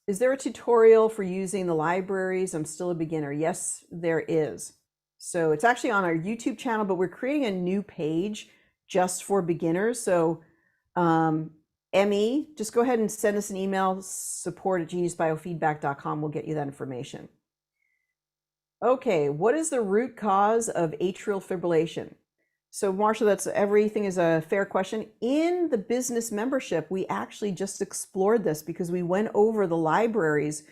Is there a tutorial for using the libraries? I'm still a beginner. Yes, there is. So it's actually on our YouTube channel, but we're creating a new page just for beginners. So Emmy, just go ahead and send us an email, support@geniusbiofeedback.com. We'll get you that information. Okay, what is the root cause of atrial fibrillation? So Marsha, that's everything is a fair question. In the business membership, we actually just explored this because we went over the libraries,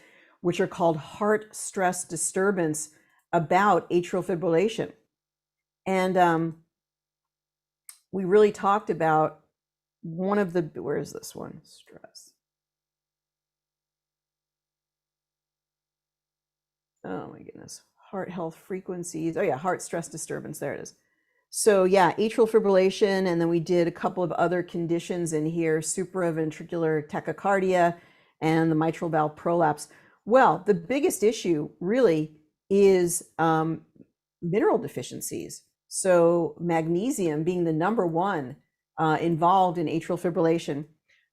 which are called heart stress disturbance, about atrial fibrillation. And we really talked about one of the, where is this one? Stress. Oh my goodness. Heart health frequencies. Oh yeah, heart stress disturbance. There it is. So yeah, atrial fibrillation. And then we did a couple of other conditions in here, supraventricular tachycardia and the mitral valve prolapse. Well, the biggest issue really is mineral deficiencies. So magnesium being the number one involved in atrial fibrillation.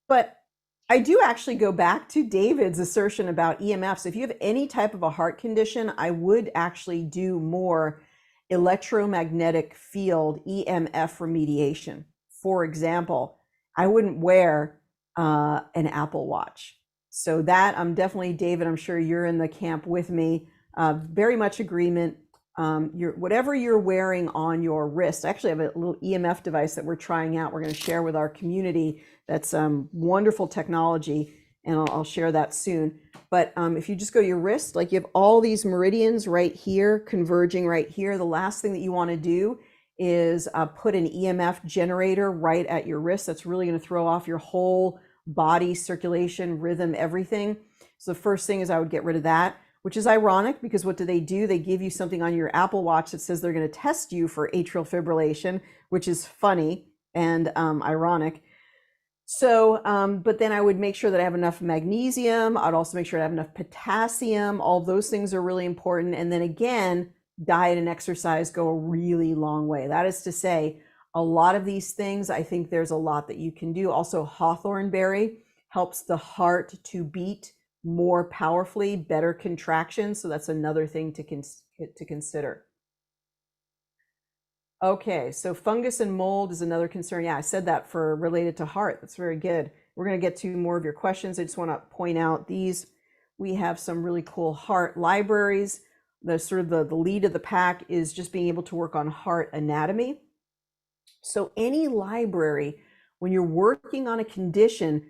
But I do actually go back to David's assertion about EMFs. If you have any type of a heart condition, I would actually do more electromagnetic field EMF remediation. For example, I wouldn't wear an Apple Watch. So that I'm definitely, David, I'm sure you're in the camp with me. Very much agreement. Whatever you're wearing on your wrist, I actually have a little EMF device that we're trying out. We're going to share with our community. That's wonderful technology, and I'll share that soon. But if you just go to your wrist, like you have all these meridians right here, converging right here, the last thing that you want to do is put an EMF generator right at your wrist. That's really going to throw off your whole body circulation, rhythm, everything. So the first thing is I would get rid of that, which is ironic because what do? They give you something on your Apple Watch that says they're going to test you for atrial fibrillation, which is funny and ironic. So, but then I would make sure that I have enough magnesium. I'd also make sure I have enough potassium. All those things are really important. And then again, diet and exercise go a really long way. That is to say, a lot of these things, I think there's a lot that you can do. Also, hawthorn berry helps the heart to beat more powerfully, better contraction. So that's another thing to consider. Okay, so fungus and mold is another concern. Yeah, I said that for related to heart. That's very good. We're going to get to more of your questions. I just want to point out these. We have some really cool heart libraries. The sort of the lead of the pack is just being able to work on heart anatomy. So any library, when you're working on a condition,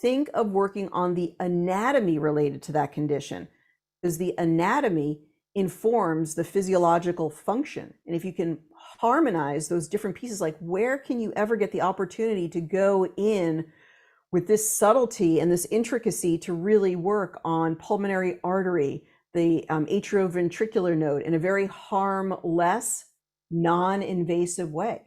think of working on the anatomy related to that condition, because the anatomy informs the physiological function. And if you can harmonize those different pieces, like where can you ever get the opportunity to go in with this subtlety and this intricacy to really work on pulmonary artery, the atrioventricular node in a very harmless, non-invasive way.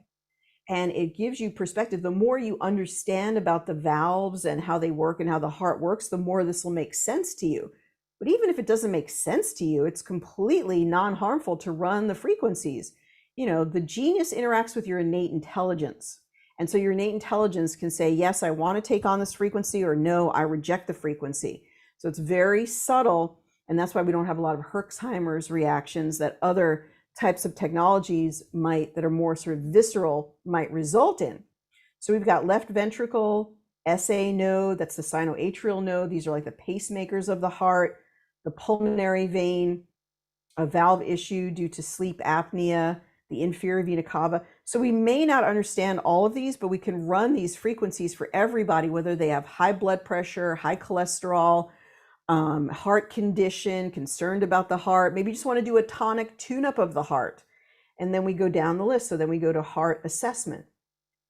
And it gives you perspective. The more you understand about the valves and how they work and how the heart works, the more this will make sense to you. But even if it doesn't make sense to you, it's completely non-harmful to run the frequencies. You know, the genius interacts with your innate intelligence. And so your innate intelligence can say, yes, I want to take on this frequency, or no, I reject the frequency. So it's very subtle. And that's why we don't have a lot of Herxheimer's reactions that other types of technologies that are more sort of visceral might result in. So we've got left ventricle, SA node, that's the sinoatrial node. These are like the pacemakers of the heart, the pulmonary vein, a valve issue due to sleep apnea, the inferior vena cava. So we may not understand all of these, but we can run these frequencies for everybody, whether they have high blood pressure, high cholesterol, heart condition, concerned about the heart, maybe just want to do a tonic tune-up of the heart. And then we go down the list. So then we go to heart assessment.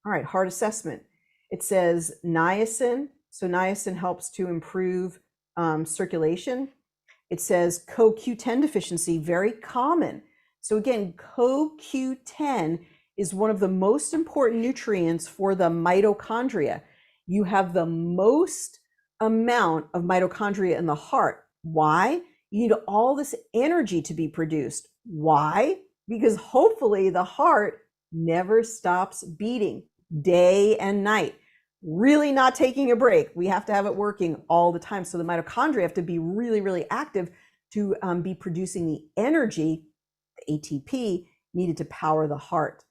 All right, heart assessment. It says niacin. So niacin helps to improve circulation. It says CoQ10 deficiency, very common. So again, CoQ10 is one of the most important nutrients for the mitochondria. You have the most amount of mitochondria in the heart. Why? You need all this energy to be produced. Why? Because hopefully the heart never stops beating day and night, really not taking a break. We have to have it working all the time. So the mitochondria have to be really, really active to be producing the energy, the ATP, needed to power the heart.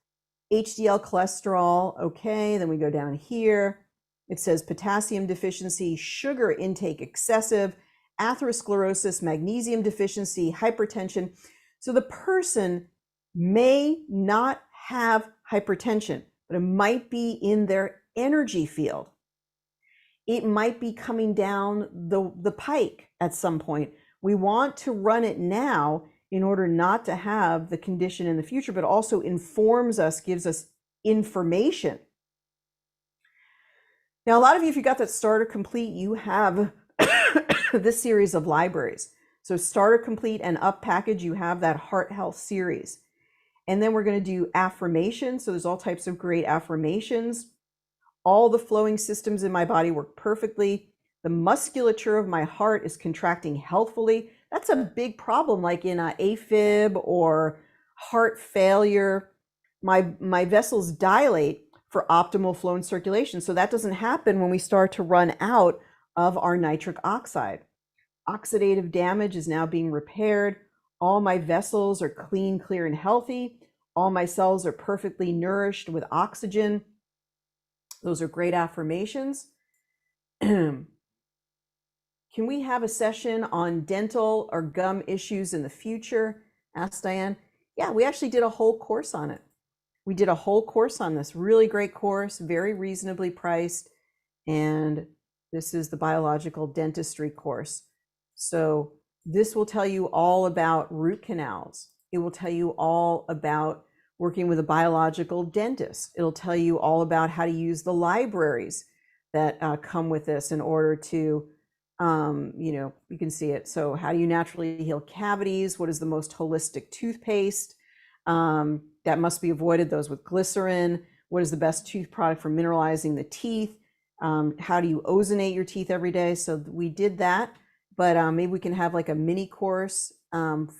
HDL cholesterol, okay, then we go down here. It says potassium deficiency, sugar intake excessive, atherosclerosis, magnesium deficiency, hypertension. So the person may not have hypertension, but it might be in their energy field. It might be coming down the pike at some point. We want to run it now in order not to have the condition in the future, but also informs us, gives us information. Now, a lot of you, if you got that starter complete, you have this series of libraries. So starter complete and up package, you have that heart health series. And then we're going to do affirmations. So there's all types of great affirmations. All the flowing systems in my body work perfectly. The musculature of my heart is contracting healthfully. That's a big problem, like in AFib or heart failure. My vessels dilate for optimal flow and circulation. So that doesn't happen when we start to run out of our nitric oxide. Oxidative damage is now being repaired. All my vessels are clean, clear, and healthy. All my cells are perfectly nourished with oxygen. Those are great affirmations. Can we have a session on dental or gum issues in the future? Asked Diane. Yeah, we actually did a whole course on it. We did a whole course on this. Really great course, very reasonably priced. And this is the biological dentistry course. So this will tell you all about root canals. It will tell you all about working with a biological dentist. It'll tell you all about how to use the libraries that come with this in order to, you can see it. So how do you naturally heal cavities? What is the most holistic toothpaste? That must be avoided, those with glycerin. What is the best tooth product for mineralizing the teeth? How do you ozonate your teeth every day? So we did that, but maybe we can have like a mini course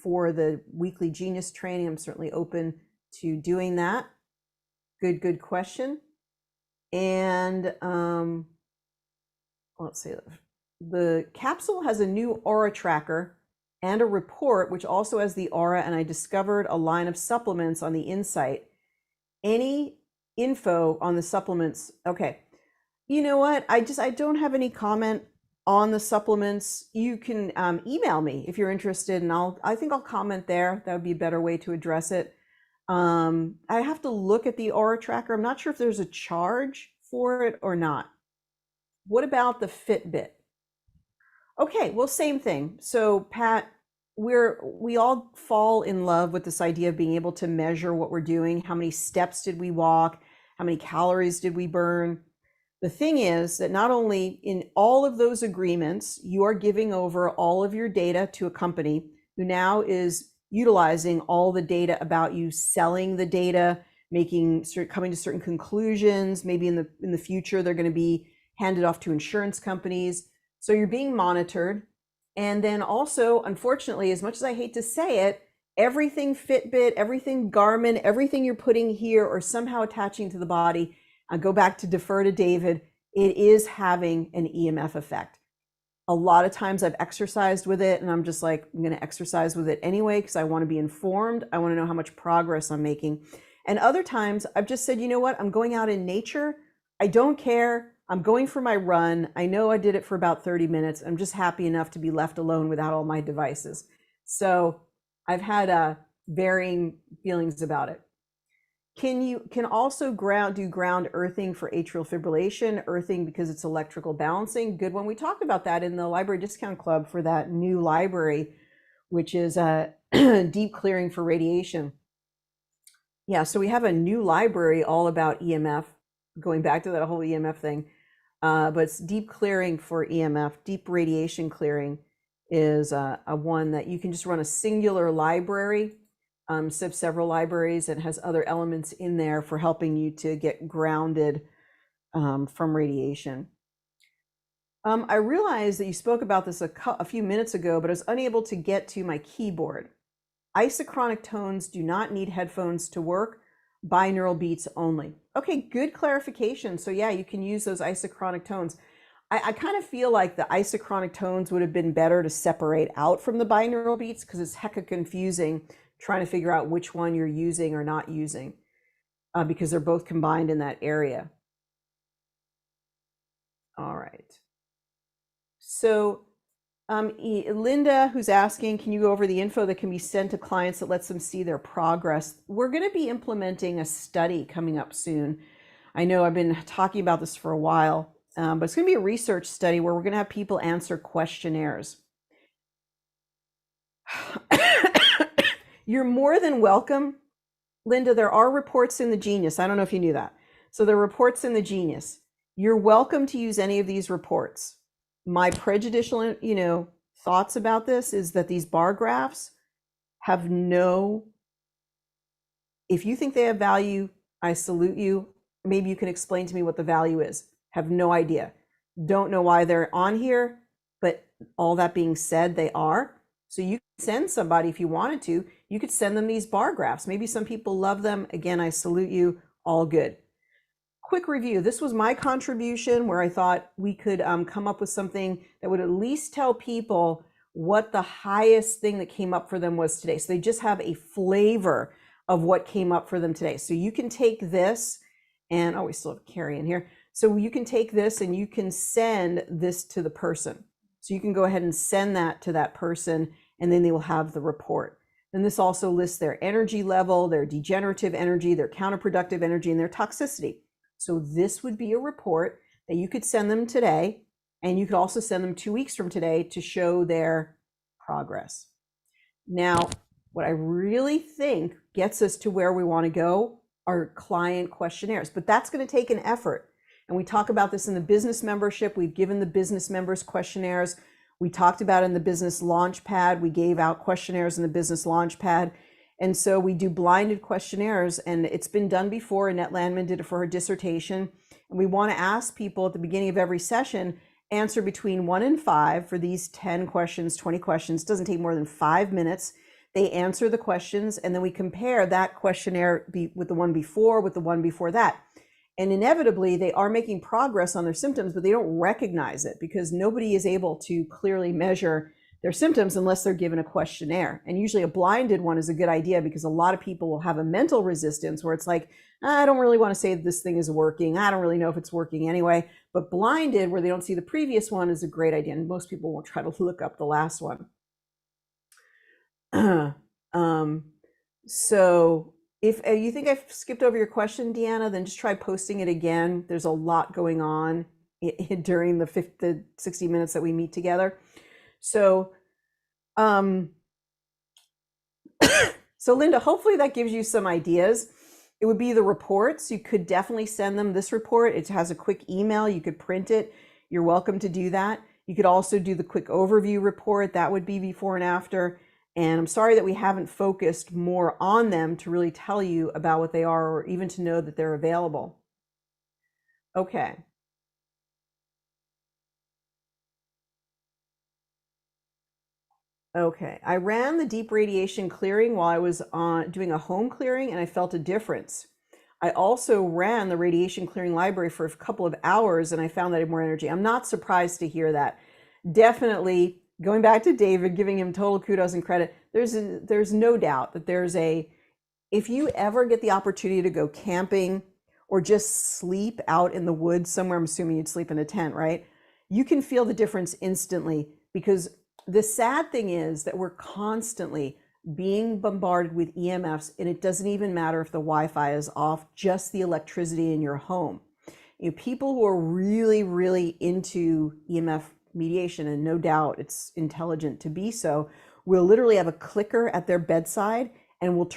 for the weekly genius training. I'm certainly open to doing that. Good question. And let's see, the capsule has a new aura tracker and a report, which also has the aura, and I discovered a line of supplements on the Insight. Any info on the supplements? Okay. You know what? I don't have any comment on the supplements. You can email me if you're interested, and I think I'll comment there. That would be a better way to address it. I have to look at the aura tracker. I'm not sure if there's a charge for it or not. What about the Fitbit? Okay, well, same thing. So Pat, we all fall in love with this idea of being able to measure what we're doing. How many steps did we walk? How many calories did we burn? The thing is that not only in all of those agreements, you are giving over all of your data to a company who now is utilizing all the data about you, selling the data, coming to certain conclusions. Maybe in the future, they're going to be handed off to insurance companies. So you're being monitored. And then also, unfortunately, as much as I hate to say it, everything Fitbit, everything Garmin, everything you're putting here or somehow attaching to the body, I go back to defer to David, it is having an EMF effect. A lot of times I've exercised with it and I'm just like, I'm going to exercise with it anyway because I want to be informed. I want to know how much progress I'm making. And other times I've just said, you know what? I'm going out in nature. I don't care. I'm going for my run. I know I did it for about 30 minutes. I'm just happy enough to be left alone without all my devices. So I've had varying feelings about it. Can also do ground earthing for atrial fibrillation, earthing because it's electrical balancing. Good one. We talked about that in the library discount club for that new library, which is deep clearing for radiation. Yeah, so we have a new library all about EMF, going back to that whole EMF thing. But it's deep clearing for EMF. Deep radiation clearing is a one that you can just run a singular library. Several libraries, and has other elements in there for helping you to get grounded from radiation. I realized that you spoke about this a few minutes ago, but I was unable to get to my keyboard. Isochronic tones do not need headphones to work, binaural beats only. Okay, good clarification. So yeah, you can use those isochronic tones. I kind of feel like the isochronic tones would have been better to separate out from the binaural beats because it's hecka confusing trying to figure out which one you're using or not using because they're both combined in that area. All right. So Linda, who's asking, can you go over the info that can be sent to clients that lets them see their progress? We're going to be implementing a study coming up soon. I know I've been talking about this for a while, but it's going to be a research study where we're going to have people answer questionnaires. You're more than welcome, Linda. There are reports in the Genius. I don't know if you knew that. So there are reports in the Genius. You're welcome to use any of these reports. My prejudicial, thoughts about this is that these bar graphs have if you think they have value, I salute you. Maybe you can explain to me what the value is. Have no idea. Don't know why they're on here, but all that being said, they are. So you could send somebody, if you wanted to, you could send them these bar graphs. Maybe some people love them. Again, I salute you. All good. Quick review. This was my contribution where I thought we could come up with something that would at least tell people what the highest thing that came up for them was today. So they just have a flavor of what came up for them today. So you can take this and, we still have Carrie in here. So you can take this and you can send this to the person. So you can go ahead and send that to that person, and then they will have the report. And this also lists their energy level, their degenerative energy, their counterproductive energy, and their toxicity. So this would be a report that you could send them today, and you could also send them 2 weeks from today to show their progress. Now, what I really think gets us to where we want to go are client questionnaires, but that's going to take an effort. And we talk about this in the business membership. We've given the business members questionnaires. We talked about in the business launchpad. We gave out questionnaires in the business launchpad. And so we do blinded questionnaires, and it's been done before. Annette Landman did it for her dissertation. And we want to ask people at the beginning of every session, answer between 1 and 5 for these 10 questions, 20 questions. It doesn't take more than 5 minutes. They answer the questions, and then we compare that questionnaire with the one before, with the one before that. And inevitably, they are making progress on their symptoms, but they don't recognize it because nobody is able to clearly measure their symptoms unless they're given a questionnaire. And usually a blinded one is a good idea because a lot of people will have a mental resistance where it's like, I don't really want to say this thing is working. I don't really know if it's working anyway. But blinded, where they don't see the previous one, is a great idea. And most people won't try to look up the last one. So if you think I've skipped over your question, Deanna, then just try posting it again. There's a lot going on during the 60 minutes that we meet together. So, so Linda, hopefully that gives you some ideas. It would be the reports. You could definitely send them this report. It has a quick email. You could print it. You're welcome to do that. You could also do the quick overview report. That would be before and after. And I'm sorry that we haven't focused more on them to really tell you about what they are or even to know that they're available. Okay. Okay, I ran the deep radiation clearing while I was doing a home clearing, and I felt a difference. I also ran the radiation clearing library for a couple of hours, and I found that I had more energy. I'm not surprised to hear that. Definitely, going back to David, giving him total kudos and credit, there's no doubt that if you ever get the opportunity to go camping or just sleep out in the woods somewhere, I'm assuming you'd sleep in a tent, right? You can feel the difference instantly, because the sad thing is that we're constantly being bombarded with EMFs, and it doesn't even matter if the Wi-Fi is off, just the electricity in your home. People who are really, really into EMF mediation, and no doubt it's intelligent to be so, will literally have a clicker at their bedside and will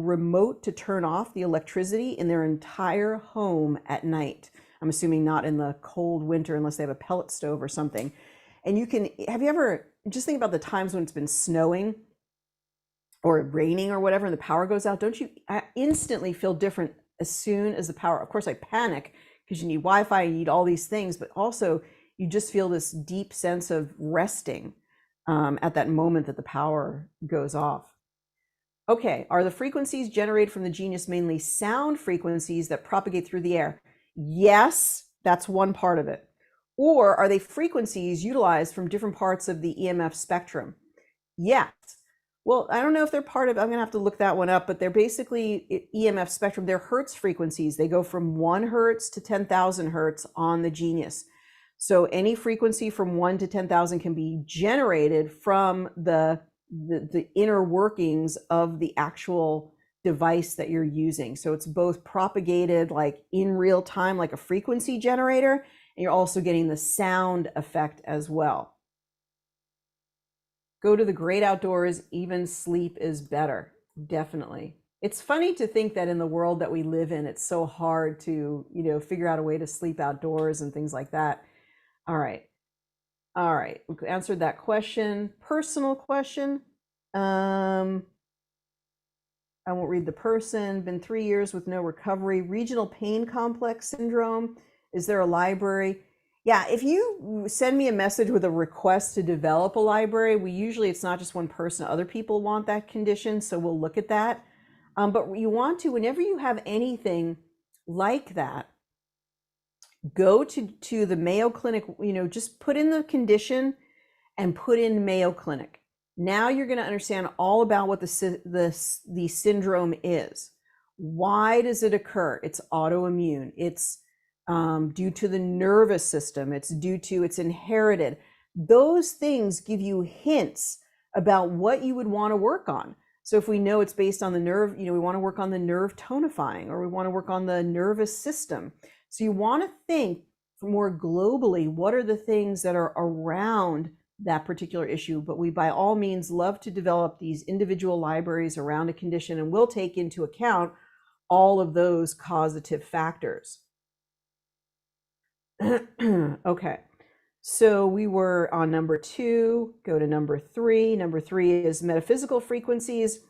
remote to turn off the electricity in their entire home at night. I'm assuming not in the cold winter unless they have a pellet stove or something. And have you ever, just think about the times when it's been snowing or raining or whatever, and the power goes out, don't you instantly feel different as soon as the power, of course I panic because you need Wi-Fi, you need all these things, but also you just feel this deep sense of resting at that moment that the power goes off. Okay, are the frequencies generated from the genius mainly sound frequencies that propagate through the air? Yes, that's one part of it. Or are they frequencies utilized from different parts of the EMF spectrum? Yes. Well, I don't know if they're part of, I'm going to have to look that one up, but they're basically EMF spectrum. They're hertz frequencies. They go from 1 hertz to 10,000 hertz on the genius. So any frequency from 1 to 10,000 can be generated from the inner workings of the actual device that you're using. So it's both propagated like in real time, like a frequency generator, and you're also getting the sound effect as well. Go to the great outdoors, even sleep is better. Definitely. It's funny to think that in the world that we live in, it's so hard to, figure out a way to sleep outdoors and things like that. All right. We answered that question. Personal question. I won't read the person. Been 3 years with no recovery. Regional pain complex syndrome. Is there a library? Yeah, if you send me a message with a request to develop a library, it's not just one person, other people want that condition, so we'll look at that. But you want to, whenever you have anything like that, go to the Mayo Clinic, just put in the condition and put in Mayo Clinic. Now you're going to understand all about what the syndrome is. Why does it occur? It's autoimmune. It's due to the nervous system, it's due to it's inherited. Those things give you hints about what you would want to work on. So if we know it's based on the nerve, we want to work on the nerve tonifying, or we want to work on the nervous system. So you want to think more globally, what are the things that are around that particular issue? But we by all means love to develop these individual libraries around a condition, and we'll take into account all of those causative factors. Okay, so we were on number 2, go to number 3. Number 3 is metaphysical frequencies.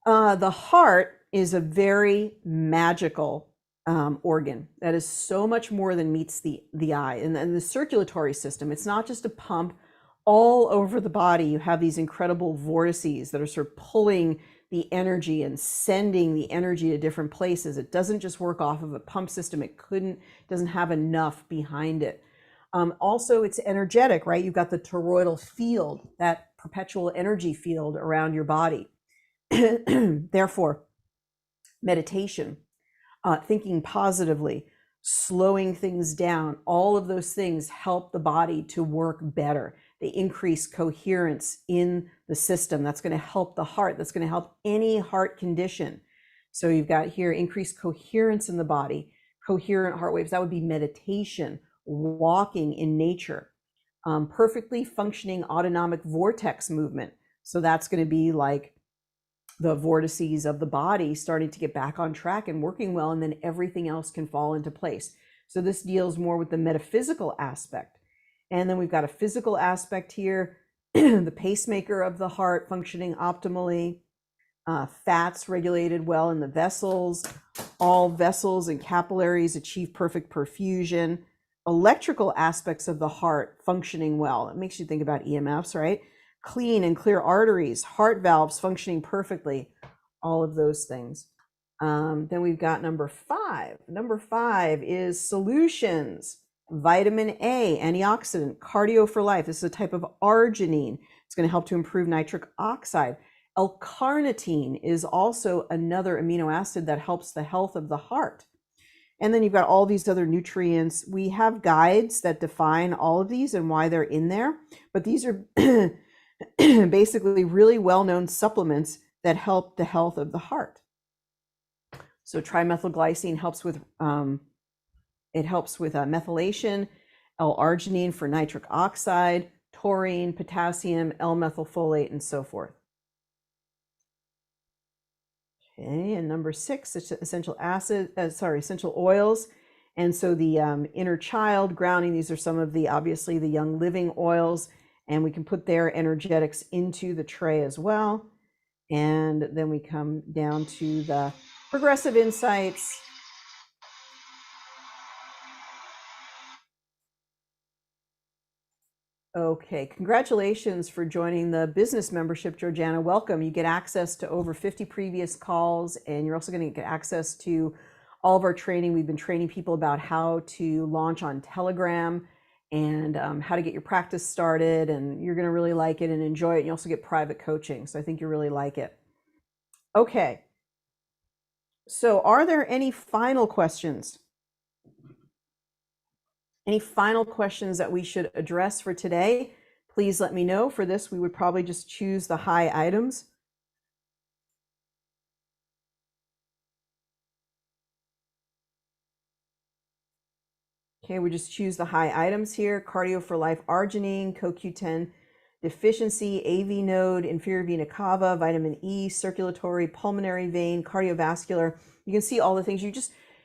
The heart is a very magical organ that is so much more than meets the eye. And then the circulatory system, it's not just a pump. All over the body, you have these incredible vortices that are sort of pulling the energy and sending the energy to different places. It doesn't just work off of a pump system. It doesn't have enough behind it. Also, it's energetic, right? You've got the toroidal field, that perpetual energy field around your body. Therefore, meditation, thinking positively, slowing things down, all of those things help the body to work better. They increase coherence in the system. That's going to help the heart. That's going to help any heart condition. So you've got here increased coherence in the body, coherent heart waves. That would be meditation, walking in nature, perfectly functioning autonomic vortex movement. So that's going to be like the vortices of the body starting to get back on track and working well, and then everything else can fall into place. So this deals more with the metaphysical aspect. And then we've got a physical aspect here, the pacemaker of the heart functioning optimally, fats regulated well in the vessels, all vessels and capillaries achieve perfect perfusion, electrical aspects of the heart functioning well. It makes you think about EMFs, right? Clean and clear arteries, heart valves functioning perfectly, all of those things. Then we've got number 5. Number 5 is solutions. Vitamin A, antioxidant, cardio for life. This is a type of arginine. It's going to help to improve nitric oxide. L-carnitine is also another amino acid that helps the health of the heart. And then you've got all these other nutrients. We have guides that define all of these and why they're in there, but these are basically really well-known supplements that help the health of the heart. So trimethylglycine helps with methylation, L-arginine for nitric oxide, taurine, potassium, L-methylfolate, and so forth. Okay, and number 6 is essential oils. And so the inner child grounding, these are some of the, obviously, the young living oils, and we can put their energetics into the tray as well. And then we come down to the progressive insights. Okay, congratulations for joining the business membership, Georgiana. Welcome. You get access to over 50 previous calls, and you're also going to get access to all of our training. We've been training people about how to launch on Telegram and how to get your practice started, and you're going to really like it and enjoy it. And you also get private coaching, so I think you really like it. Okay, so are there any final questions? Any final questions that we should address for today? Please let me know. For this, we would probably just choose the high items. Okay, we just choose the high items here. Cardio for life, arginine, CoQ10 deficiency, AV node, inferior vena cava, vitamin E, circulatory, pulmonary vein, cardiovascular. You can see all the things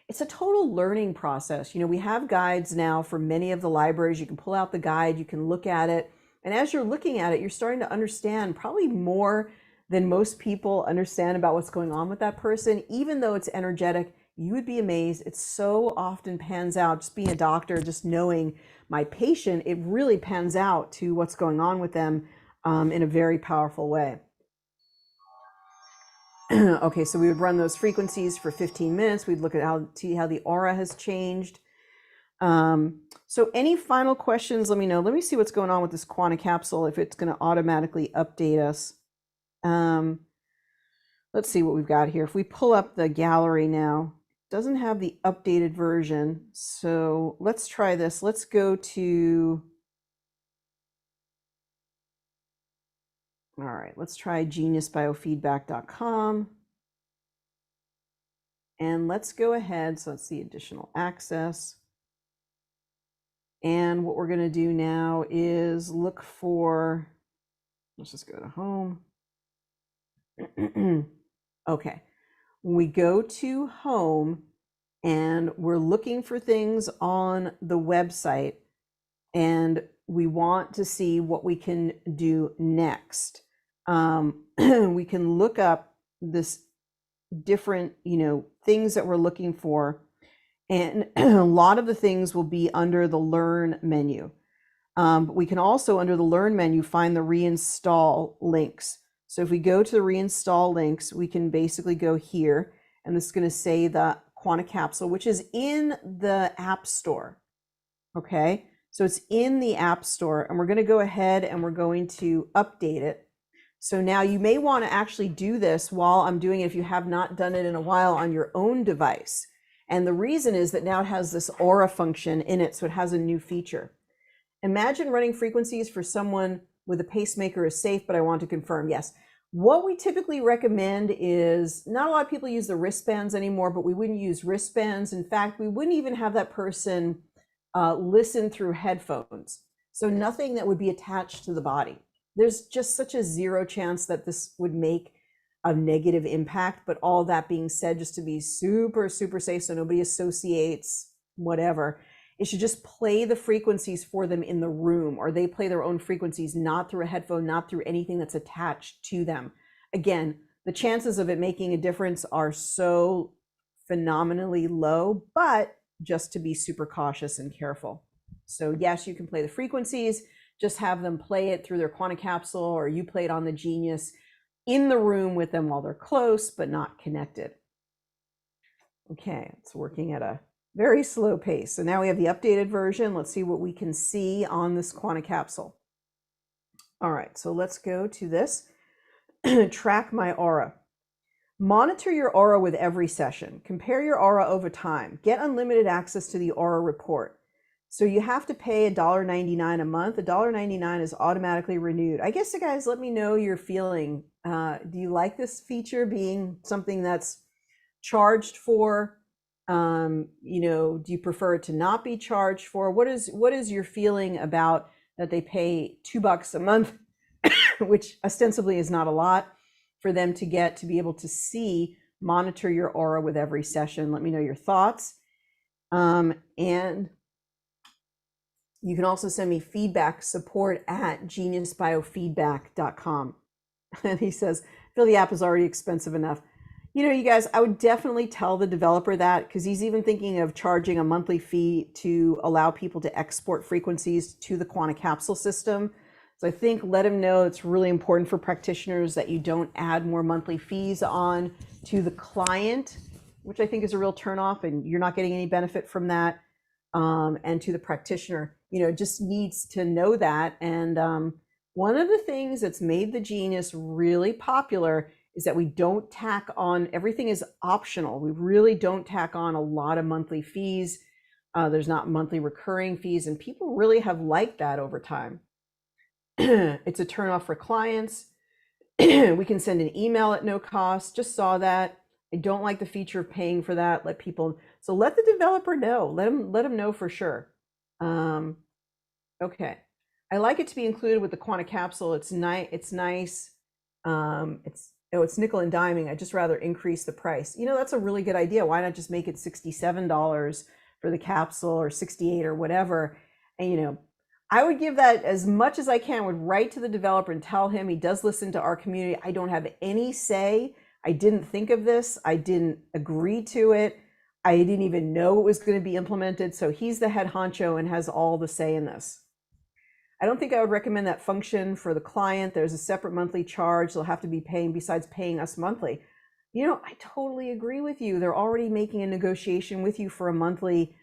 it's a total learning process. We have guides now for many of the libraries. You can pull out the guide, you can look at it. And as you're looking at it, you're starting to understand probably more than most people understand about what's going on with that person. Even though it's energetic, you would be amazed. It so often pans out, just being a doctor, just knowing my patient, it really pans out to what's going on with them in a very powerful way. Okay, so we would run those frequencies for 15 minutes. We'd look at see how the aura has changed. So any final questions, let me know. Let me see what's going on with this quantum capsule, if it's going to automatically update us. Let's see what we've got here. If we pull up the gallery now, doesn't have the updated version. So let's try this. Let's go to, all right, let's try geniusbiofeedback.com. And let's go ahead. So let's see additional access. And what we're going to do now is look for, let's just go to home. Okay. When we go to home and we're looking for things on the website and we want to see what we can do next, we can look up this different, things that we're looking for. And a lot of the things will be under the Learn menu. But we can also, under the Learn menu, find the reinstall links. So if we go to the reinstall links, we can basically go here, and this is going to say the Quanta Capsule, which is in the App Store. Okay, so it's in the App Store, and we're going to go ahead and we're going to update it. So now you may want to actually do this while I'm doing it if you have not done it in a while on your own device. And the reason is that now it has this aura function in it, so it has a new feature. Imagine running frequencies for someone with a pacemaker is safe, but I want to confirm, yes. What we typically recommend is, not a lot of people use the wristbands anymore, but we wouldn't use wristbands. In fact, we wouldn't even have that person listen through headphones. So nothing that would be attached to the body. There's just such a zero chance that this would make a negative impact. But all that being said, just to be super, super safe so nobody associates whatever, it should just play the frequencies for them in the room, or they play their own frequencies, not through a headphone, not through anything that's attached to them. Again, the chances of it making a difference are so phenomenally low, but just to be super cautious and careful. So yes, you can play the frequencies, just have them play it through their Quanta Capsule, or you play it on the Genius in the room with them while they're close, but not connected. Okay, it's working at a very slow pace. So now we have the updated version. Let's see what we can see on this Quanta Capsule. All right, so let's go to this. Track my aura. Monitor your aura with every session. Compare your aura over time. Get unlimited access to the aura report. So you have to pay $1.99 a month. $1.99 is automatically renewed. I guess, you guys, let me know your feeling. Do you like this feature being something that's charged for? Do you prefer it to not be charged for? What is your feeling about that they pay $2 a month, which ostensibly is not a lot, for them to get to be able to monitor your aura with every session? Let me know your thoughts. And you can also send me feedback, support@geniusbiofeedback.com. And he says, I feel the app is already expensive enough. You guys, I would definitely tell the developer that, because he's even thinking of charging a monthly fee to allow people to export frequencies to the Quanta Capsule system. So I think let him know it's really important for practitioners that you don't add more monthly fees on to the client, which I think is a real turnoff, and you're not getting any benefit from that. And to the practitioner, just needs to know that. And one of the things that's made the Genius really popular is that we don't tack on, everything is optional. We really don't tack on a lot of monthly fees. There's not monthly recurring fees, and people really have liked that over time. It's a turnoff for clients. We can send an email at no cost. Just saw that. I don't like the feature of paying for that. Let the developer know. Let them know for sure. Okay. I like it to be included with the Quanta Capsule. It's nice. It's nickel and diming. I'd just rather increase the price. That's a really good idea. Why not just make it $67 for the capsule, or $68 or whatever? And I would give that as much as I can, would write to the developer and tell him he does listen to our community. I don't have any say. I didn't think of this. I didn't agree to it. I didn't even know it was going to be implemented. So he's the head honcho and has all the say in this. I don't think I would recommend that function for the client. There's a separate monthly charge they'll have to be paying besides paying us monthly. I totally agree with you. They're already making a negotiation with you for a monthly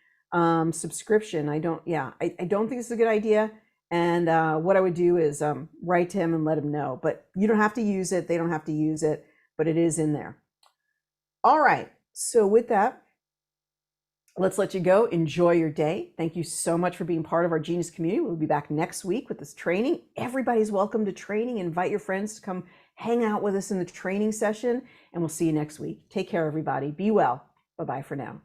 subscription. I don't think it's a good idea. And what I would do is write to him and let him know. But you don't have to use it. They don't have to use it, but it is in there. All right. So with that, let's let you go. Enjoy your day. Thank you so much for being part of our Genius community. We'll be back next week with this training. Everybody's welcome to training. Invite your friends to come hang out with us in the training session, and we'll see you next week. Take care, everybody. Be well. Bye-bye for now.